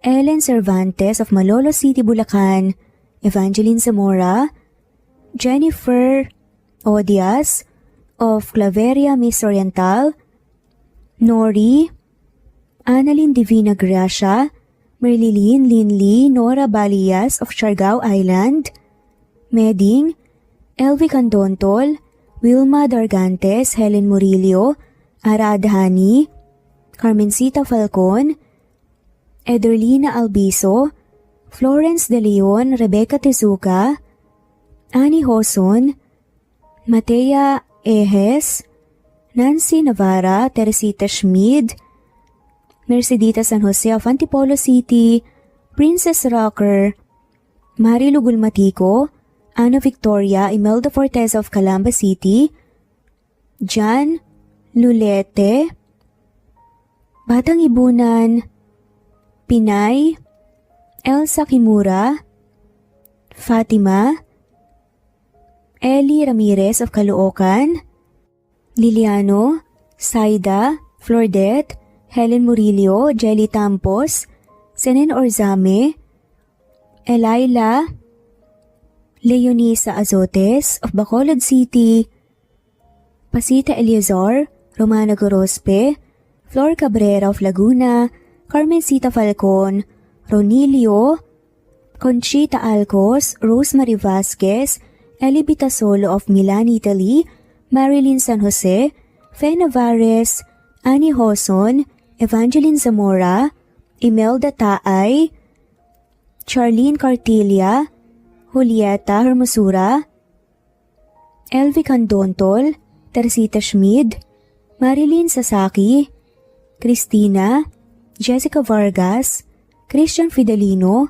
Ellen Cervantes of Malolo City, Bulacan, Evangeline Zamora, Jennifer Odias of Claveria Miss Oriental, Nori, Annalyn Divina Gracia, Merlilyn Linley Nora Balias of Siargao Island, Meding, Elvi Candontol, Wilma Dargantes, Helen Murillo, Ara Adhani, Carmencita Falcon, Ederlina Albiso, Florence De Leon, Rebecca Tezuka, Annie Hoson, Matea Ejes, Nancy Navarra, Teresita Schmid, Mercedita San Jose of Antipolo City, Princess Rocker, Marilu Gulmatico, Ana Victoria, Imelda Fortes of Calamba City, Jan Lulete, Batang Ibunan, Pinay, Elsa Kimura, Fatima, Ellie Ramirez of Caloocan, Liliano, Saida, Flordet, Helen Murillo, Jelly Tampos, Senen Orzame, Elaila, Leonisa Azotes of Bacolod City, Pasita Eliazar, Romana Gorospe, Flor Cabrera of Laguna, Carmencita Falcon, Ronilio, Conchita Alcos, Rosemary Vasquez, Eli Bitasolo of Milan, Italy, Marilyn San Jose, Fe Navares, Annie Hoson, Evangeline Zamora, Imelda Taay, Charlene Cartilia, Julieta Hermosura, Elvi Candontol, Teresita Schmid, Marilyn Sasaki, Christina, Jessica Vargas, Christian Fidelino,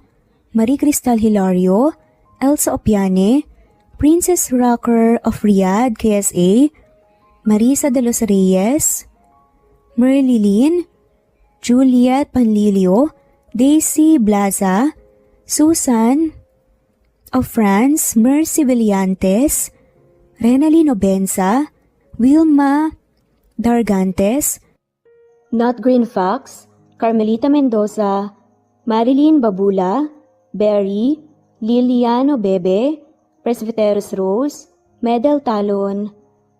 Marie Cristal Hilario, Elsa Opiane, Princess Rocker of Riyadh, KSA, Marisa de los Reyes, Merlilyn, Juliet Panlilio, Daisy Blaza, Susan of France, Mercy Villantes, Renalyn Obenza, Wilma Dargantes, Not Green Fox, Carmelita Mendoza, Marilyn Babula, Berry, Liliano Bebe, Presbyteros Rose, Medel Talon,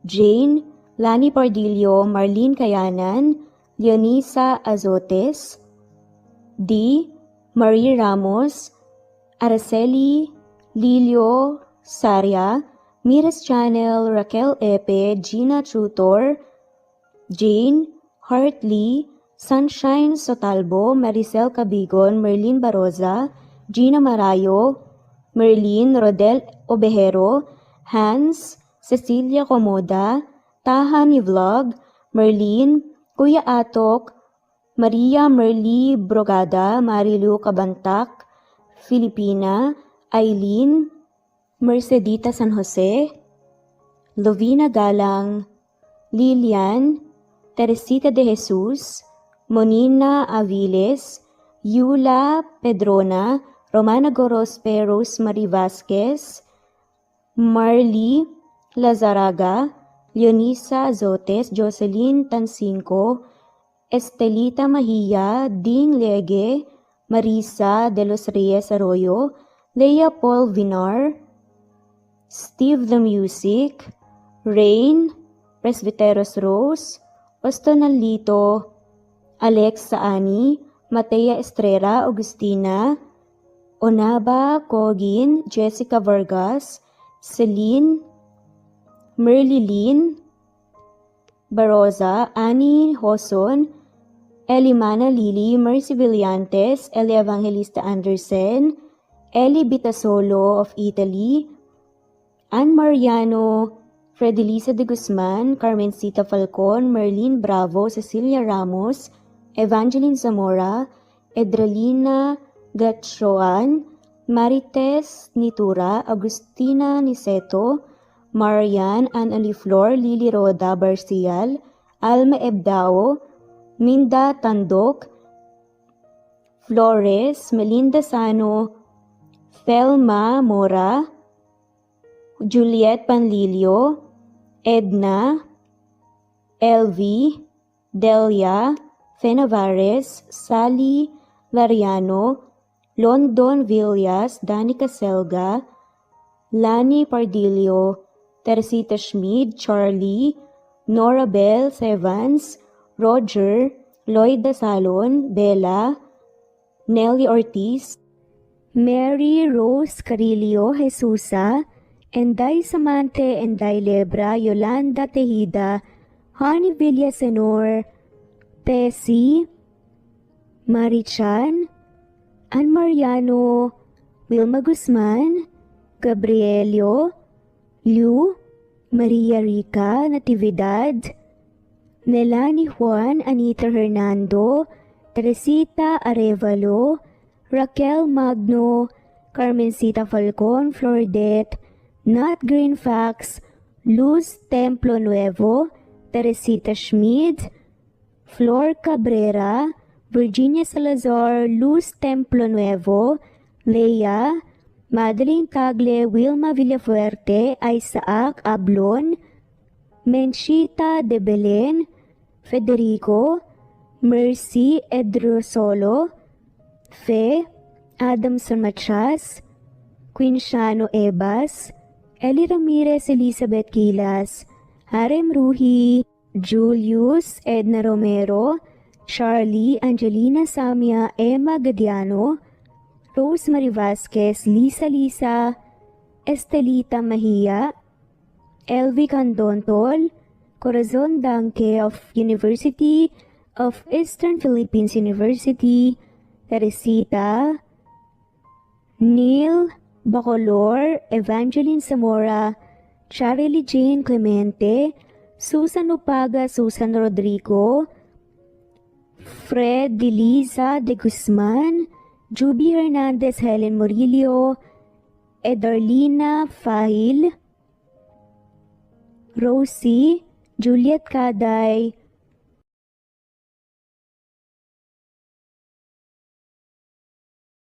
Jane, Lani Pardillo, Marlene Kayanan, Leonisa Azotes, D. Marie Ramos, Araceli Lilio Saria, Miras Channel, Raquel Epe, Gina Tutor, Jane Hartley, Sunshine Sotalbo, Maricel Cabigon, Merlin Baroza, Gina Marayo, Merlin Rodel Obejero, Hans, Cecilia Comoda, Taha ni Vlog, Merlin, Kuya Atok, Maria Merly Brogada, Marilu Kabantak, Filipina, Aileen Mercedita San Jose, Lovina Galang, Lilian Teresita de Jesus, Monina Aviles, Yula Pedrona, Romana Gorospe, Rosemary Vasquez, Marley Lazaraga, Leonisa Azotes, Jocelyn Tancinco, Estelita Mahia, Ding Lege, Marisa de los Reyes Arroyo, Leia Paul Vinar, Steve the Music, Rain, Presbyteros Rose, Ostonalito, Alex Saani, Matea Estrella Agustina, Onaba Cogin, Jessica Vargas, Celine, Merlilyn Baroza, Annie Hoson, Elimana Lili, Mercy Villantes, Eli Evangelista Anderson, Eli Bitasolo of Italy, Ann Mariano, Fredelisa de Guzman, Carmencita Falcon, Merlin Bravo, Cecilia Ramos, Evangeline Zamora, Edralina Gatchoan, Marites Nitura, Agustina Niceto, Marian Ann Aliflor, Lily Roda Barcial, Alma Ebdao, Minda Tandok, Flores, Melinda Sano, Thelma Mora, Juliet Panlilio, Edna, Elvie, Delia, Fenavares, Sally Lariano, London Villas, Danica Selga, Lani Pardillo, Teresita Schmid, Charlie, Nora Bell Evans, Roger, Lloyd Dasalon, Bella, Nelly Ortiz, Mary Rose Carillo Jesusa, Enday Samante, Enday Lebra, Yolanda Tejida, Honey Villasenor, Tessie, Marichan, Ann Mariano, Wilma Guzman, Gabrielio, Liu, Maria Rica Natividad, Nelani Juan, Anita Hernando, Teresita Arevalo, Raquel Magno, Carmencita Falcon, Flordet, Nat Greenfax, Luz Templo Nuevo, Teresita Schmid, Flor Cabrera, Virginia Salazar, Luz Templo Nuevo, Leia, Madeline Tagle, Wilma Villafuerte, Isaac Ablon, Menchita de Belen, Federico, Mercy Edrosolo, Fe, Adamson Machas, Quinciano Ebas, Eli Ramirez Elizabeth Gilas, Harem Ruhi, Julius Edna Romero, Charlie Angelina Samia, Emma Gadiano, Rosemary Vasquez, Lisa, Estelita Mahia, Elvi Candontol, Corazon Danke of University of Eastern Philippines University, Teresita, Neil Bacolor, Evangeline Zamora, Charlie Jane Clemente, Susan Upaga, Susan Rodrigo, Fred Deliza de Guzman, Juby Hernandez, Helen Murillo, Edarlina Fahil, Rosie, Juliet Caday,